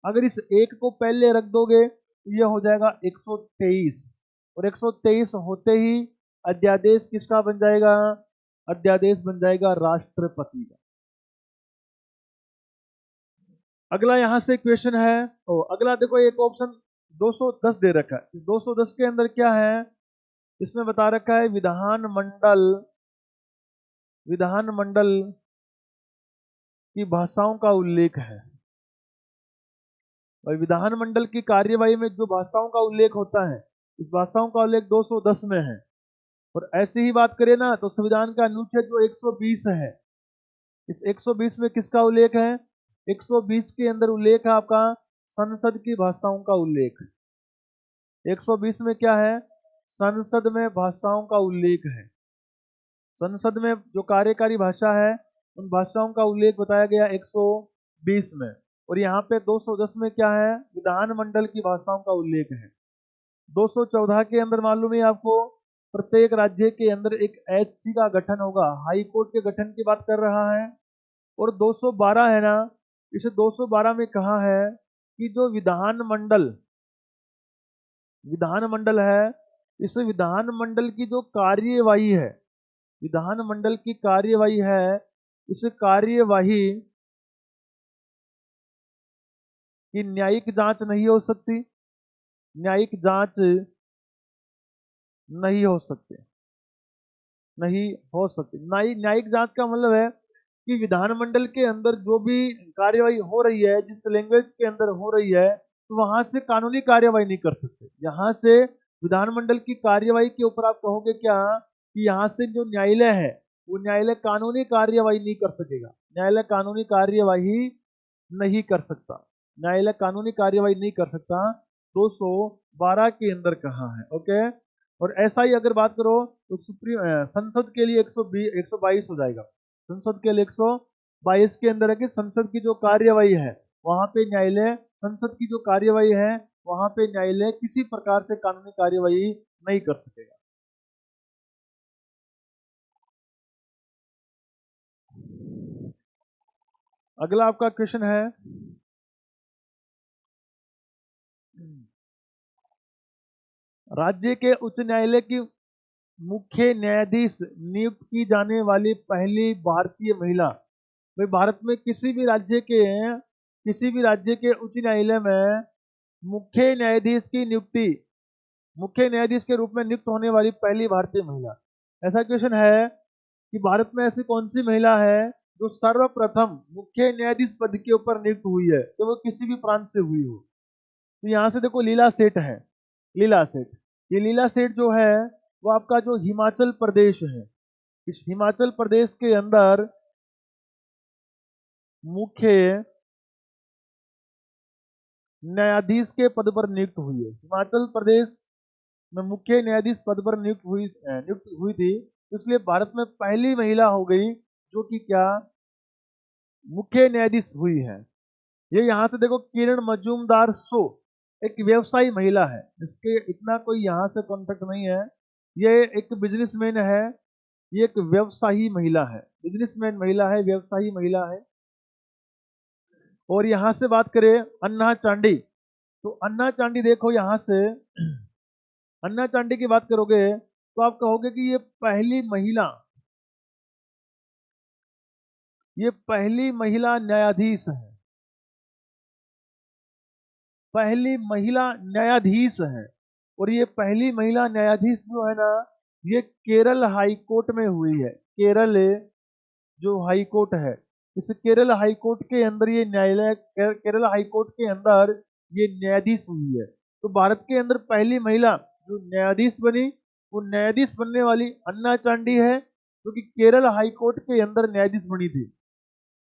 अगर इस एक को पहले रख दोगे तो ये हो जाएगा 123, और 123 होते ही अध्यादेश किसका बन जाएगा? अध्यादेश बन जाएगा राष्ट्रपति का। अगला यहां से क्वेश्चन है, अगला देखो एक ऑप्शन 210 दे रखा है। इस 210 के अंदर क्या है, इसमें बता रखा है विधानमंडल की भाषाओं का उल्लेख है। और विधानमंडल की कार्यवाही में जो भाषाओं का उल्लेख होता है, इस भाषाओं का उल्लेख 210 में है। और ऐसी ही बात करें ना तो संविधान का अनुच्छेद जो 120 है, इस 120 में किसका उल्लेख है, 120 के अंदर उल्लेख है आपका संसद की भाषाओं का उल्लेख। 120 में क्या है, संसद में भाषाओं का उल्लेख है। संसद में जो कार्यकारी भाषा है उन भाषाओं का उल्लेख बताया गया 120 में। और यहाँ पे 210 में क्या है, विधानमंडल की भाषाओं का उल्लेख है। 214 के अंदर मालूम है आपको, प्रत्येक राज्य के अंदर एक एचसी का गठन होगा, हाई कोर्ट के गठन की बात कर रहा है। और 212 है ना, इसे 212 में कहा है कि जो विधानमंडल है, इस विधानमंडल की जो कार्यवाही है, विधानमंडल की कार्यवाही है, इस कार्यवाही की न्यायिक जांच नहीं हो सकती, न्यायिक जांच नहीं हो सकती, न्यायिक जांच का मतलब है कि विधानमंडल के अंदर जो भी कार्यवाही हो रही है, जिस लैंग्वेज के अंदर हो रही है, तो वहां से कानूनी कार्यवाही नहीं कर सकते। यहाँ से विधानमंडल की कार्यवाही के ऊपर आप कहोगे क्या कि यहाँ से जो न्यायालय है वो न्यायालय कानूनी कार्यवाही नहीं कर सकेगा, न्यायालय कानूनी कार्यवाही नहीं कर सकता, न्यायालय कानूनी कार्यवाही नहीं कर सकता। 212 के अंदर कहा है। ओके, और ऐसा ही अगर बात करो तो संसद के लिए 122 हो जाएगा। संसद के लिए 122 के अंदर है कि संसद की जो कार्यवाही है वहां पे न्यायालय, संसद की जो कार्यवाही है वहां पे न्यायालय किसी प्रकार से कानूनी कार्यवाही नहीं कर सकेगा। अगला आपका क्वेश्चन है, राज्य के उच्च न्यायालय की मुख्य न्यायाधीश नियुक्त की जाने वाली पहली भारतीय महिला। भाई भारत में किसी भी राज्य के उच्च न्यायालय में मुख्य न्यायाधीश के रूप में नियुक्त होने वाली पहली भारतीय महिला। ऐसा क्वेश्चन है कि भारत में ऐसी कौन सी महिला है जो सर्वप्रथम मुख्य न्यायाधीश पद के ऊपर नियुक्त हुई है, तो वो किसी भी प्रांत से हुई हो। तो यहाँ से देखो लीला सेठ है, लीला सेठ, ये लीला सेठ जो है वो आपका जो हिमाचल प्रदेश है, इस हिमाचल प्रदेश के अंदर मुख्य न्यायाधीश के पद पर नियुक्त हुई है। हिमाचल प्रदेश में मुख्य न्यायाधीश पद पर नियुक्त हुई थी, इसलिए भारत में पहली महिला हो गई जो कि क्या मुख्य न्यायाधीश हुई है। ये यहाँ से देखो किरण मजूमदार शो एक व्यवसायी महिला है, इसके इतना कोई यहाँ से कॉन्टेक्ट नहीं है, ये एक बिजनेसमैन है, ये एक व्यवसायी महिला है, बिजनेसमैन महिला है, व्यवसायी महिला है। और यहाँ से बात करें अन्ना चांडी, तो अन्ना चांडी देखो यहाँ से अन्ना चांडी की बात करोगे तो आप कहोगे कि ये पहली महिला न्यायाधीश है, पहली महिला न्यायाधीश है। और ये पहली महिला न्यायाधीश जो है ना, ये केरल हाई कोर्ट में हुई है। केरल जो हाई कोर्ट है, इस केरल हाई कोर्ट के अंदर ये केरल हाई कोर्ट के अंदर ये न्यायाधीश हुई है। तो भारत के अंदर पहली महिला जो न्यायाधीश बनी वो न्यायाधीश बनने वाली अन्ना चांडी है, जो कि केरल हाई कोर्ट के अंदर न्यायाधीश बनी थी।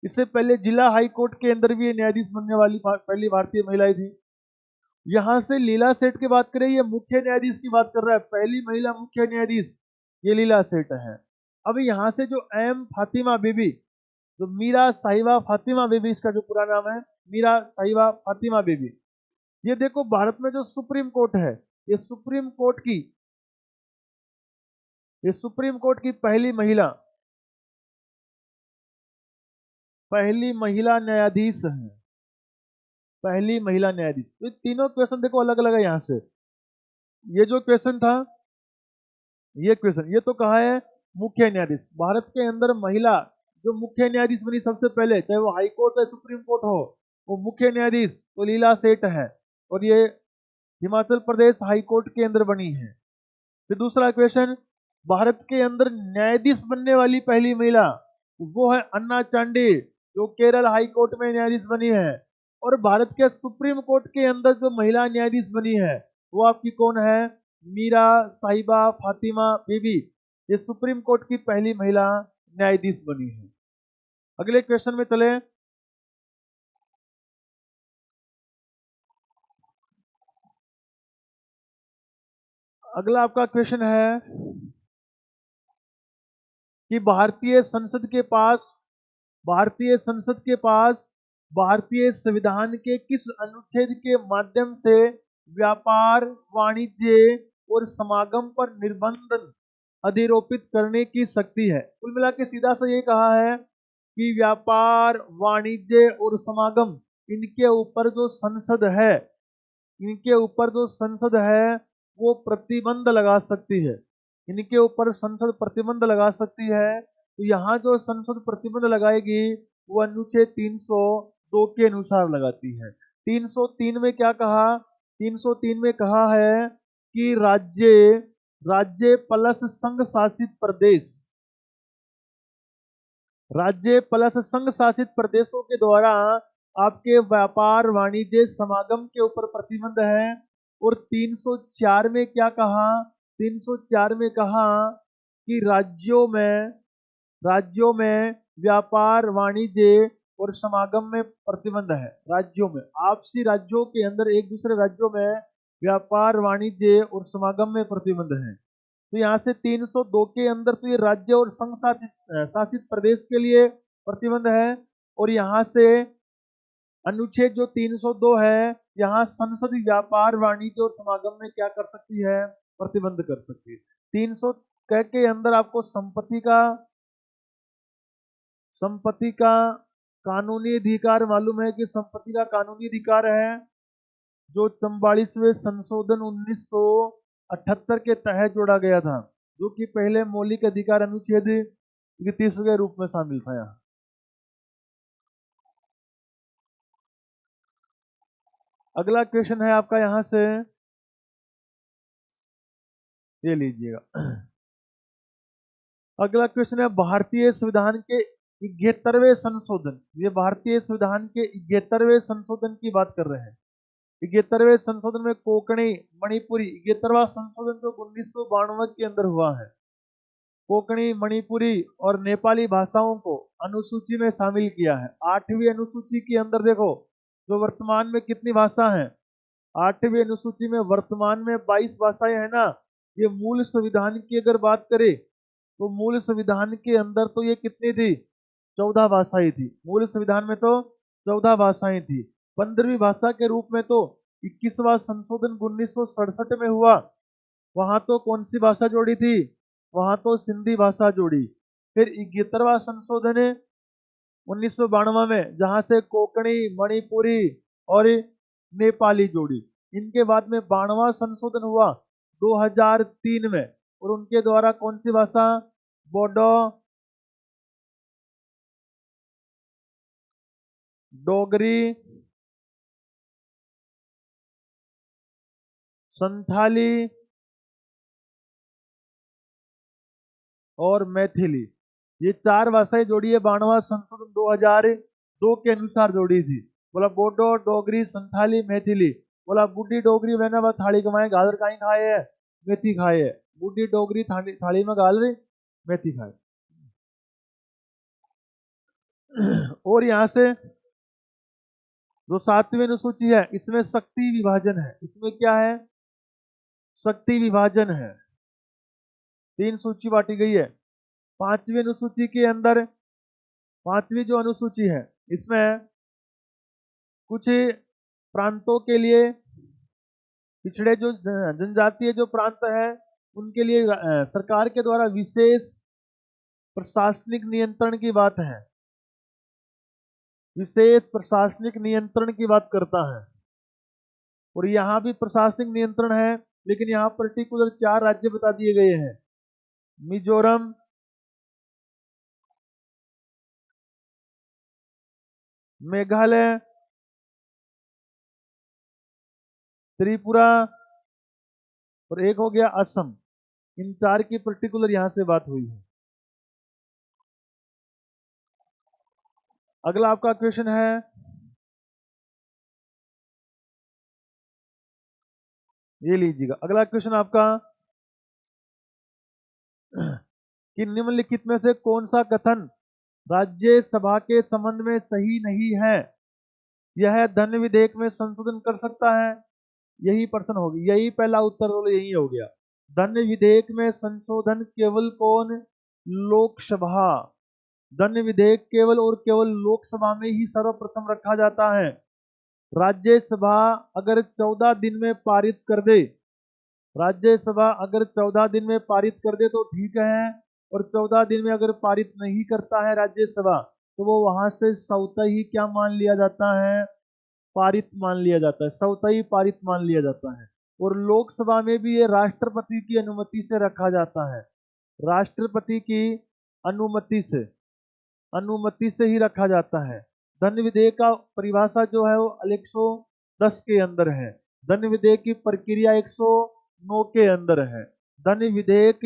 इससे पहले जिला हाई कोर्ट के अंदर भी ये न्यायाधीश बनने वाली पहली भारतीय महिला थी। यहां से लीला सेठ की बात करें, ये मुख्य न्यायाधीश की बात कर रहा है, पहली महिला मुख्य न्यायाधीश ये लीला सेठ है। अब यहाँ से जो एम फातिमा बीबी, जो मीरा साहिबा फातिमा बीबी, इसका जो पूरा नाम है मीरा साहिबा फातिमा बीबी, ये देखो भारत में जो सुप्रीम कोर्ट है, ये सुप्रीम कोर्ट की पहली महिला न्यायाधीश है, पहली महिला न्यायाधीश। तो तीनों क्वेश्चन देखो अलग अलग है। यहाँ से ये जो क्वेश्चन था, ये तो कहा है मुख्य न्यायाधीश। भारत के अंदर महिला जो मुख्य न्यायाधीश बनी सबसे पहले, चाहे वो हाई कोर्ट या सुप्रीम कोर्ट हो, वो मुख्य न्यायाधीश तो लीला सेठ है, और ये हिमाचल प्रदेश हाई कोर्ट के अंदर बनी है। फिर दूसरा क्वेश्चन, भारत के अंदर न्यायाधीश बनने वाली पहली महिला वो है अन्ना चांडी, जो केरल हाई कोर्ट में न्यायाधीश बनी है। और भारत के सुप्रीम कोर्ट के अंदर जो महिला न्यायाधीश बनी है वो आपकी कौन है? मीरा साहिबा फातिमा बीबी, ये सुप्रीम कोर्ट की पहली महिला न्यायाधीश बनी है। अगले क्वेश्चन में चले। अगला आपका क्वेश्चन है कि भारतीय संसद के पास भारतीय संविधान के किस अनुच्छेद के माध्यम से व्यापार, वाणिज्य और समागम पर निर्बंध अधिरोपित करने की शक्ति है? कुल मिला के सीधा सा ये कहा है कि व्यापार, वाणिज्य और समागम, इनके ऊपर जो संसद है वो प्रतिबंध लगा सकती है। इनके ऊपर संसद प्रतिबंध लगा सकती है। तो यहाँ जो संसद प्रतिबंध लगाएगी वो अनुच्छेद 302 के अनुसार लगाती है। 303 में क्या कहा? 303 में कहा है कि राज्य प्लस संघ शासित प्रदेशों के द्वारा आपके व्यापार, वाणिज्य, समागम के ऊपर प्रतिबंध है। और 304 में क्या कहा? 304 में कहा कि राज्यों में व्यापार, वाणिज्य और समागम में प्रतिबंध है। राज्यों में, आपसी राज्यों के अंदर एक दूसरे राज्यों में व्यापार, वाणिज्य और समागम में प्रतिबंध है। तो यहाँ से 302 के अंदर तो ये राज्य और संघ शासित प्रदेश के लिए प्रतिबंध है। और यहाँ से अनुच्छेद जो 302 है, यहाँ संसद व्यापार, वाणिज्य और समागम में क्या कर सकती है? प्रतिबंध कर सकती है। 300 के अंदर आपको संपत्ति का कानूनी अधिकार मालूम है कि संपत्ति का कानूनी अधिकार है जो 44वें संशोधन 1978 के तहत जोड़ा गया था, जो कि पहले मौलिक अधिकार अनुच्छेद 31 के रूप में शामिल था। यहाँ अगला क्वेश्चन है आपका, यहां से ये लीजिएगा। अगला क्वेश्चन है भारतीय संविधान के 71वें संशोधन। ये भारतीय संविधान के 71वें संशोधन की बात कर रहे हैं। 71वें संशोधन में कोंकणी, मणिपुरी, 71वां संशोधन जो 1992 के अंदर हुआ है, कोंकणी, मणिपुरी और नेपाली भाषाओं को अनुसूची में शामिल किया है। 8वीं अनुसूची के अंदर देखो जो वर्तमान में कितनी भाषा है? 8वीं अनुसूची में वर्तमान में 22 भाषाएं है ना। ये मूल संविधान की अगर बात करें तो मूल संविधान के अंदर तो ये कितनी थी? 14 भाषाएं थी। मूल संविधान में तो 14 भाषाएं थी। 15वीं भाषा के रूप में तो 21वां संशोधन 1967 में हुआ, वहां तो कौन सी भाषा जोड़ी थी? वहां तो सिंधी भाषा जोड़ी। फिर 71वां संशोधन 1992 में, जहां से कोंकणी, मणिपुरी और नेपाली जोड़ी। इनके बाद में 92वां संशोधन हुआ 2003 में, और उनके द्वारा कौन सी भाषा? बोडो, डोगरी, संथाली और मैथिली, ये 4 भाषाएं जोड़ी है। 92वां संशोधन 2002 के अनुसार जोड़ी थी। बोला बोडो, डोगरी, संथाली, मैथिली। बोला बुढ़ी डोगरी मैंने बस थाली कमाए गाजर काई खाए है, मेथी खाए है। बुढ़ी डोगरी थाली में गाजर मेथी खाए। और यहाँ से जो 7वीं अनुसूची है, इसमें शक्ति विभाजन है। इसमें क्या है? शक्ति विभाजन है। 3 सूची बांटी गई है। 5वीं अनुसूची के अंदर, 5वीं जो अनुसूची है, इसमें कुछ प्रांतों के लिए, पिछड़े जो जनजातीय जो प्रांत है उनके लिए सरकार के द्वारा विशेष प्रशासनिक नियंत्रण की बात है। विशेष प्रशासनिक नियंत्रण की बात करता है। और यहाँ भी प्रशासनिक नियंत्रण है, लेकिन यहाँ पर्टिकुलर 4 राज्य बता दिए गए हैं। मिजोरम, मेघालय, त्रिपुरा और एक हो गया असम। इन 4 की पर्टिकुलर यहां से बात हुई है। अगला आपका क्वेश्चन है, ये लीजिएगा अगला क्वेश्चन आपका कि निम्नलिखित में से कौन सा कथन राज्यसभा के संबंध में सही नहीं है? यह धन विधेयक में संशोधन कर सकता है। यही प्रश्न होगी, यही पहला उत्तर बोलो, यही हो गया। धन विधेयक में संशोधन केवल कौन? लोकसभा। धन विधेयक केवल और केवल लोकसभा में ही सर्वप्रथम रखा जाता है। राज्यसभा अगर 14 दिन में पारित कर दे, राज्यसभा अगर 14 दिन में पारित कर दे तो ठीक है, और 14 दिन में अगर पारित नहीं करता है राज्यसभा, तो वो वहां से स्वतः ही क्या मान लिया जाता है? पारित मान लिया जाता है, स्वतः ही पारित मान लिया जाता है। और लोकसभा में भी ये राष्ट्रपति की अनुमति से रखा जाता है, राष्ट्रपति की अनुमति से ही रखा जाता है। धन विधेयक का परिभाषा जो है वो 110 के अंदर है। धन विधेयक की प्रक्रिया 109 के अंदर है। धन विधेयक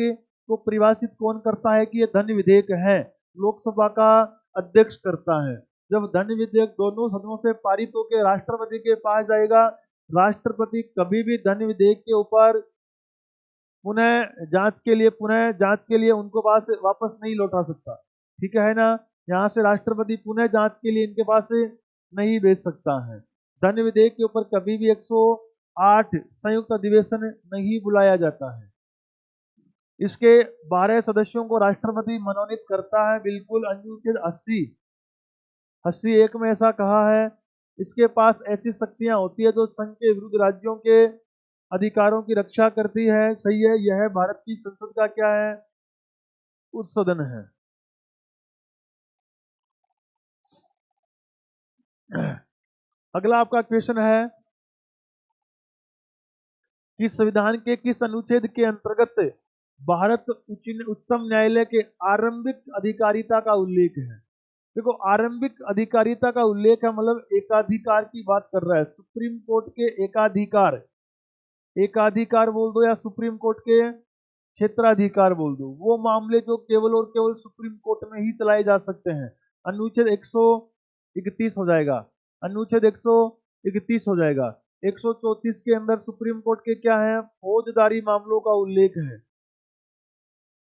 को परिभाषित कौन करता है कि ये धन विधेयक है? लोकसभा का अध्यक्ष करता है। जब धन विधेयक दोनों सदनों से पारित होकर राष्ट्रपति के पास जाएगा, राष्ट्रपति कभी भी धन विधेयक के ऊपर पुनः जांच के लिए उनको पास वापस नहीं लौटा सकता। ठीक है ना? यहाँ से राष्ट्रपति पुनः जांच के लिए इनके पास नहीं भेज सकता है। धन विधेयक के ऊपर कभी भी 108 संयुक्त अधिवेशन नहीं बुलाया जाता है। इसके 12 सदस्यों को राष्ट्रपति मनोनीत करता है। बिल्कुल अनुच्छेद 80 में ऐसा कहा है। इसके पास ऐसी शक्तियां होती है जो संघ के विरुद्ध राज्यों के अधिकारों की रक्षा करती है। सही है, यह भारत की संसद का क्या है? उच्च सदन है। अगला आपका क्वेश्चन है कि संविधान के किस अनुच्छेद के अंतर्गत भारत उच्चतम न्यायालय के आरंभिक अधिकारिता का उल्लेख है? देखो, आरंभिक अधिकारिता का उल्लेख है मतलब एकाधिकार की बात कर रहा है। सुप्रीम कोर्ट के एकाधिकार बोल दो या सुप्रीम कोर्ट के क्षेत्राधिकार बोल दो, वो मामले जो केवल और केवल सुप्रीम कोर्ट में ही चलाए जा सकते हैं। अनुच्छेद 131 हो जाएगा, अनुच्छेद 131 हो जाएगा। 134 के अंदर सुप्रीम कोर्ट के क्या है? फौजदारी मामलों का उल्लेख है,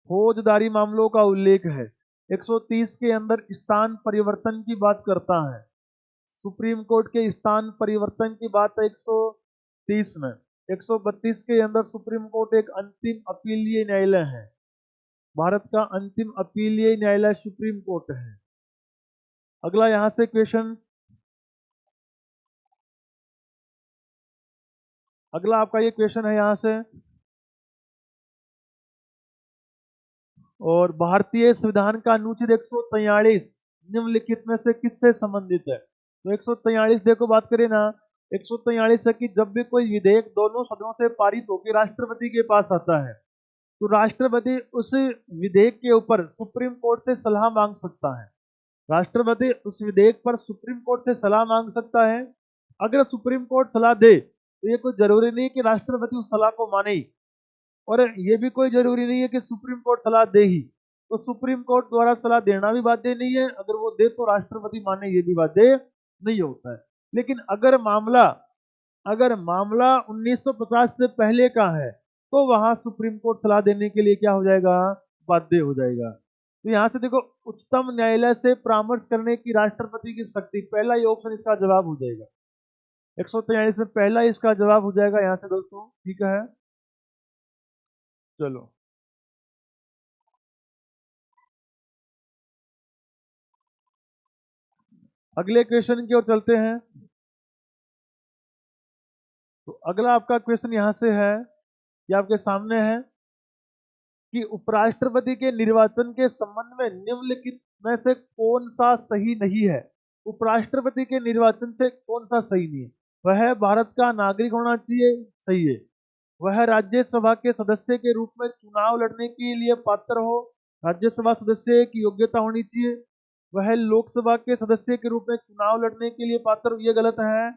फौजदारी मामलों का उल्लेख है। 130 के अंदर स्थान परिवर्तन की बात करता है, सुप्रीम कोर्ट के स्थान परिवर्तन की बात है 130 में। 132 के अंदर सुप्रीम कोर्ट एक अंतिम अपीलीय न्यायालय है, भारत का अंतिम अपीलीय न्यायालय सुप्रीम कोर्ट है। अगला यहां से क्वेश्चन, अगला आपका ये क्वेश्चन है यहां से, और भारतीय संविधान का अनुच्छेद 143 निम्नलिखित में से किससे संबंधित है? तो 143 देखो, बात करें ना, 143 है कि जब भी कोई विधेयक दोनों सदनों से पारित होकर राष्ट्रपति के पास आता है, तो राष्ट्रपति उस विधेयक के ऊपर सुप्रीम कोर्ट से सलाह मांग सकता है। राष्ट्रपति उस विधेयक पर सुप्रीम कोर्ट से सलाह मांग सकता है। अगर सुप्रीम कोर्ट सलाह दे तो ये कोई जरूरी नहीं कि राष्ट्रपति उस सलाह को माने, और ये भी कोई जरूरी नहीं है कि सुप्रीम कोर्ट सलाह दे ही। तो सुप्रीम कोर्ट द्वारा सलाह देना भी बाध्य नहीं है, अगर वो दे तो राष्ट्रपति माने ये भी बाध्य नहीं होता है। लेकिन अगर मामला 1950 से पहले का है तो वहां सुप्रीम कोर्ट सलाह देने के लिए क्या हो जाएगा? बाध्य हो जाएगा। तो यहां से देखो, उच्चतम न्यायालय से परामर्श करने की राष्ट्रपति की शक्ति, पहला ही ऑप्शन इसका जवाब हो जाएगा। 143 में पहला इसका जवाब हो जाएगा यहां से दोस्तों। ठीक है, चलो अगले क्वेश्चन की ओर चलते हैं। तो अगला आपका क्वेश्चन यहां से है, ये आपके सामने है कि उपराष्ट्रपति के निर्वाचन के संबंध में निम्नलिखित में से कौन सा सही नहीं है? उपराष्ट्रपति के निर्वाचन से कौन सा सही नहीं है? वह भारत का नागरिक होना चाहिए, सही है। वह राज्यसभा के सदस्य के रूप में चुनाव लड़ने के लिए पात्र हो, राज्यसभा सदस्य की योग्यता होनी चाहिए, वह लोकसभा के सदस्य के रूप में चुनाव लड़ने के लिए पात्र, ये गलत है,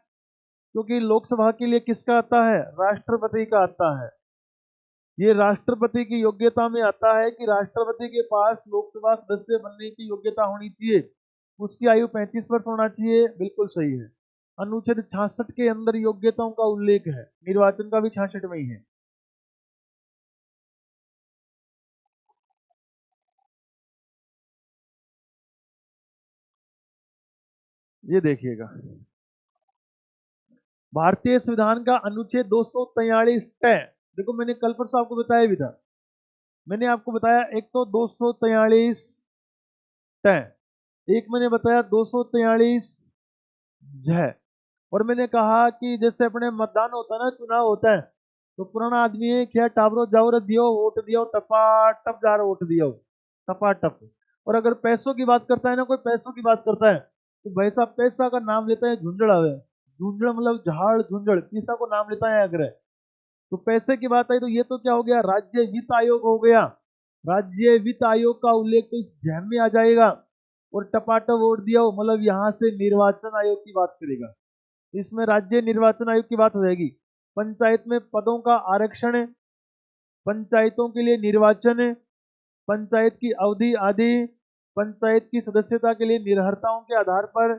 क्योंकि लोकसभा के लिए किसका आता है? राष्ट्रपति का आता है। ये राष्ट्रपति की योग्यता में आता है कि राष्ट्रपति के पास लोकसभा सदस्य बनने की योग्यता होनी चाहिए, उसकी आयु 35 वर्ष होना चाहिए। बिल्कुल सही है। अनुच्छेद 66 के अंदर योग्यताओं का उल्लेख है, निर्वाचन का भी 66 में ही है। ये देखिएगा, भारतीय संविधान का अनुच्छेद 243 तय। देखो मैंने कल परसों आपको बताया भी था, मैंने आपको बताया एक तो 243 तय, एक मैंने बताया 243 जय, और मैंने कहा कि जैसे अपने मतदान होता है ना, चुनाव होता है, तो पुराना आदमी है क्या, टावरो जाओ रे दियो वोट दियो, टपा टप जा रहा वोट दियो, टपा टप। और अगर पैसों की बात करता है ना, कोई पैसों की बात करता है, तो भाई साहब पैसा का नाम लेता है झुंझड़ आवे, झुंझड़ मतलब झाड़ झुंझड़, पैसा को नाम लेता है अगर। तो पैसे की बात आई तो ये तो क्या हो गया, राज्य वित्त आयोग हो गया, राज्य वित्त आयोग का उल्लेख तो इस जहम में आ जाएगा। और टपाटप वोट दिया हो मतलब यहाँ से निर्वाचन आयोग की बात करेगा, इसमें राज्य निर्वाचन आयोग की बात हो जाएगी। पंचायत में पदों का आरक्षण, पंचायतों के लिए निर्वाचन, पंचायत की अवधि आदि, पंचायत की सदस्यता के लिए निर्हरताओं के आधार पर,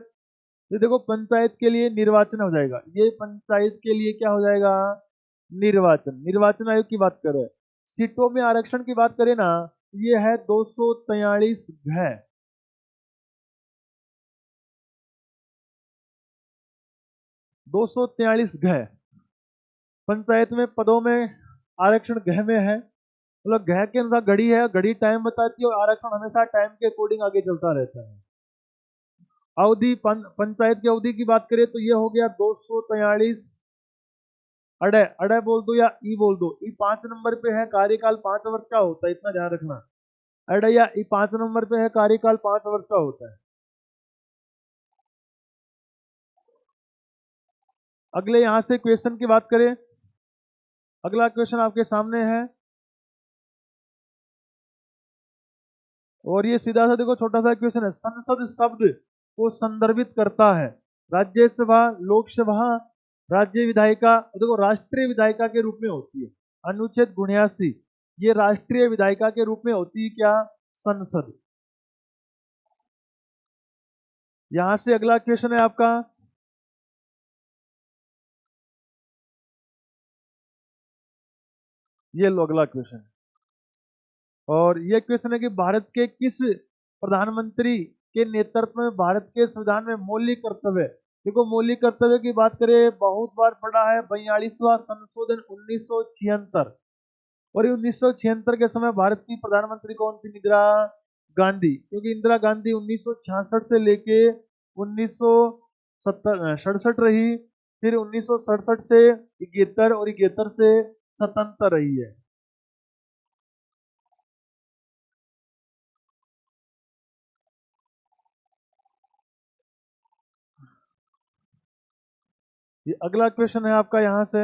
ये देखो पंचायत के लिए निर्वाचन हो जाएगा, ये पंचायत के लिए क्या हो जाएगा, निर्वाचन। निर्वाचन आयोग की बात कर रहे हैं। सीटों में आरक्षण की बात करें ना, ये है 243 घ, 243 घ। पंचायत में पदों में आरक्षण घ में है, मतलब घ के अनुसार घड़ी है, घड़ी टाइम बताती है और आरक्षण हमेशा टाइम के अकॉर्डिंग आगे चलता रहता है। अवधि, पंचायत की अवधि की बात करें तो ये हो गया 243 अड़े, अड़े बोल दो या ई बोल दो, ई 5 नंबर पे है, कार्यकाल 5 वर्ष का होता है, इतना ध्यान रखना। अड़े या ई 5 नंबर पे है, कार्यकाल 5 वर्ष का होता है। अगले यहां से क्वेश्चन की बात करें, अगला क्वेश्चन आपके सामने है, और ये सीधा सा देखो छोटा सा क्वेश्चन है। संसद शब्द को संदर्भित करता है राज्यसभा, लोकसभा, राज्य विधायिका, देखो राष्ट्रीय विधायिका के रूप में होती है। अनुच्छेद 79 ये राष्ट्रीय विधायिका के रूप में होती है क्या, संसद। यहां से अगला क्वेश्चन है आपका, ये लो अगला क्वेश्चन, और ये क्वेश्चन है कि भारत के किस प्रधानमंत्री के नेतृत्व में भारत के संविधान में मौलिक कर्तव्य, देखो मौलिक कर्तव्य की बात करें बहुत बार पढ़ा है, 42वां संशोधन 1976, और 1976 के समय भारत की प्रधानमंत्री कौन थी, इंदिरा गांधी, क्योंकि इंदिरा गांधी 1966 से लेके 1967 रही, फिर 1967 से 71 और 71 से 77 रही है। ये अगला क्वेश्चन है आपका यहां से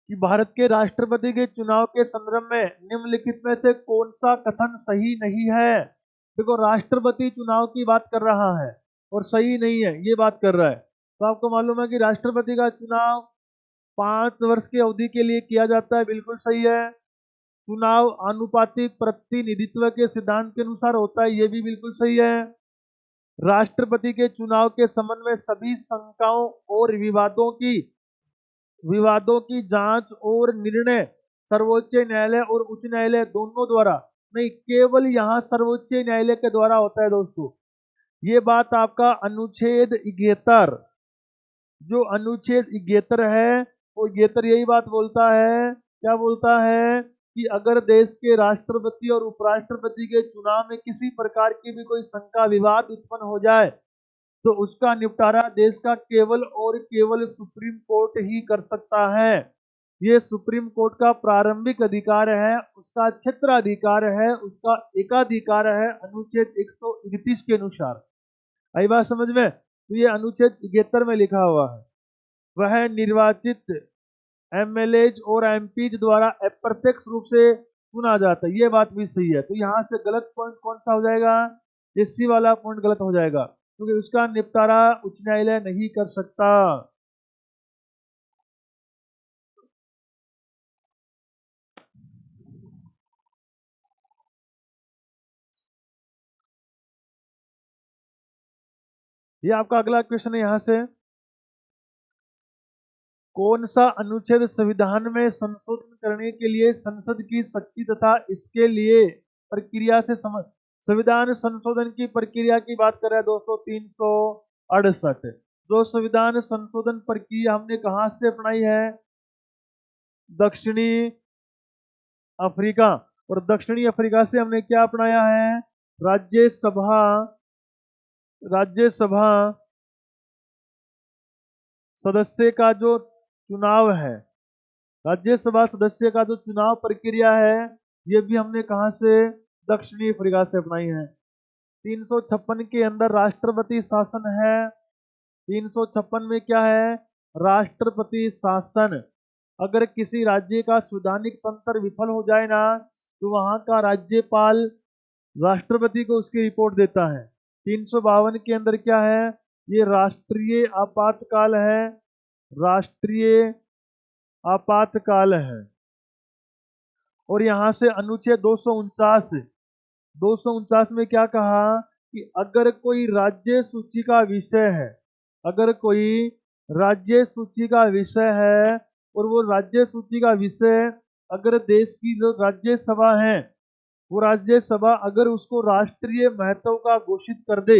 कि भारत के राष्ट्रपति के चुनाव के संदर्भ में निम्नलिखित में से कौन सा कथन सही नहीं है। देखो राष्ट्रपति चुनाव की बात कर रहा है और सही नहीं है ये बात कर रहा है, तो आपको मालूम है कि राष्ट्रपति का चुनाव 5 वर्ष की अवधि के लिए किया जाता है, बिल्कुल सही है। चुनाव आनुपातिक प्रतिनिधित्व के सिद्धांत के अनुसार होता है, ये भी बिल्कुल सही है। राष्ट्रपति के चुनाव के संबंध में सभी शंकाओं और विवादों की जांच और निर्णय सर्वोच्च न्यायालय और उच्च न्यायालय दोनों द्वारा, नहीं केवल यहाँ सर्वोच्च न्यायालय के द्वारा होता है दोस्तों। ये बात आपका अनुच्छेद 71, जो अनुच्छेद 71 है वो 71 यही बात बोलता है, क्या बोलता है कि अगर देश के राष्ट्रपति और उपराष्ट्रपति के चुनाव में किसी प्रकार की भी कोई शंका विवाद उत्पन्न हो जाए तो उसका निपटारा देश का केवल और केवल सुप्रीम कोर्ट ही कर सकता है। ये सुप्रीम कोर्ट का प्रारंभिक अधिकार है, उसका क्षेत्राधिकार है, उसका एकाधिकार है अनुच्छेद 131 के अनुसार। आई बात समझ में, तो ये अनुच्छेद 71 में लिखा हुआ है, वह निर्वाचित एमएलए और एमपी द्वारा अप्रत्यक्ष रूप से चुना जाता है। ये बात भी सही है। तो यहाँ से गलत पॉइंट कौन सा हो जाएगा? ये सी वाला पॉइंट गलत हो जाएगा, क्योंकि उसका निपटारा उच्च न्यायालय नहीं कर सकता। ये आपका अगला क्वेश्चन है। यहाँ से कौन सा अनुच्छेद संविधान में संशोधन करने के लिए संसद की शक्ति तथा इसके लिए प्रक्रिया से संविधान संशोधन की प्रक्रिया की बात कर रहा है दोस्तों 368। जो संविधान संशोधन प्रक्रिया हमने कहां से अपनाई है? दक्षिणी अफ्रीका। और दक्षिणी अफ्रीका से हमने क्या अपनाया है? राज्यसभा राज्यसभा सदस्य का जो चुनाव है, राज्यसभा सदस्य का जो चुनाव प्रक्रिया है, ये भी हमने कहां से? दक्षिणी अफ्रीका से अपनाई है। 356 के अंदर राष्ट्रपति शासन है। 356 में क्या है? राष्ट्रपति शासन। अगर किसी राज्य का संवैधानिक तंत्र विफल हो जाए ना, तो वहां का राज्यपाल राष्ट्रपति को उसकी रिपोर्ट देता है। 352 के अंदर क्या है? ये राष्ट्रीय आपातकाल है। राष्ट्रीय आपातकाल है। और यहां से अनुच्छेद 249 में क्या कहा कि अगर कोई राज्य सूची का विषय है, अगर कोई राज्य सूची का विषय है और वो राज्य सूची का विषय अगर देश की जो राज्यसभा है, वो राज्यसभा अगर उसको राष्ट्रीय महत्व का घोषित कर दे,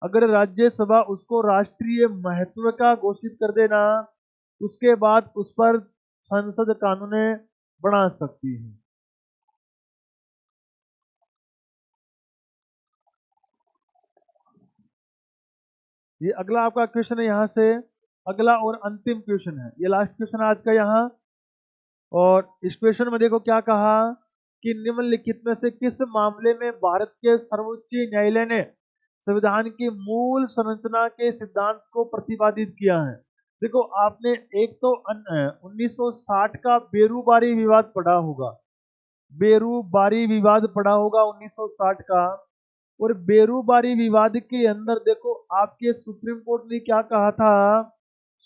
अगर राज्यसभा उसको राष्ट्रीय महत्व का घोषित कर देना, उसके बाद उस पर संसद कानून बना सकती है। ये अगला आपका क्वेश्चन है। यहाँ से अगला और अंतिम क्वेश्चन है, ये लास्ट क्वेश्चन आज का यहाँ। और इस क्वेश्चन में देखो क्या कहा कि निम्नलिखित में से किस मामले में भारत के सर्वोच्च न्यायालय ने संविधान की मूल संरचना के सिद्धांत को प्रतिपादित किया है? देखो, आपने एक तो 1960 का बेरूबारी विवाद पढ़ा होगा, बेरूबारी विवाद पढ़ा होगा 1960 का। और बेरूबारी विवाद के अंदर देखो आपके सुप्रीम कोर्ट ने क्या कहा था?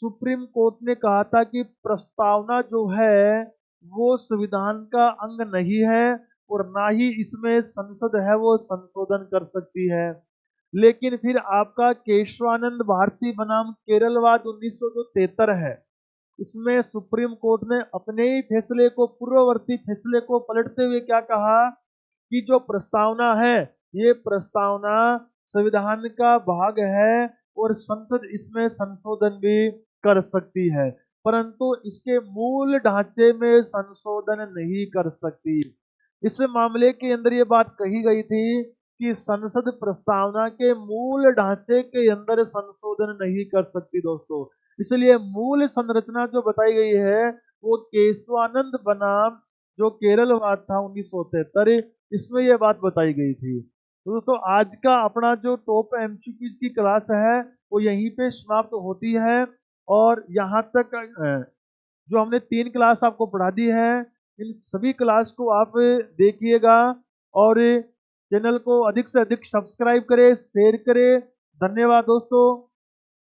सुप्रीम कोर्ट ने कहा था कि प्रस्तावना जो है वो संविधान का अंग नहीं है और ना ही इसमें संसद है वो संशोधन कर सकती है। लेकिन फिर आपका केशवानंद भारती बनाम केरलवाद 1973 है, इसमें सुप्रीम कोर्ट ने अपने ही फैसले को, पूर्ववर्ती फैसले को पलटते हुए क्या कहा कि जो प्रस्तावना है, ये प्रस्तावना संविधान का भाग है और संसद इसमें संशोधन भी कर सकती है, परंतु इसके मूल ढांचे में संशोधन नहीं कर सकती। इस मामले के अंदर ये बात कही गई थी कि संसद प्रस्तावना के मूल ढांचे के अंदर संशोधन नहीं कर सकती दोस्तों। इसलिए मूल संरचना जो बताई गई है वो केशवानंद बनाम जो केरलवाद था 1973, इसमें यह बात बताई गई थी। तो दोस्तों आज का अपना जो टॉप एमसीक्यूज की क्लास है वो यहीं पे समाप्त होती है। और यहाँ तक जो हमने 3 क्लास आपको पढ़ा दी है, इन सभी क्लास को आप देखिएगा और चैनल को अधिक से अधिक सब्सक्राइब करें, शेयर करें। धन्यवाद दोस्तों।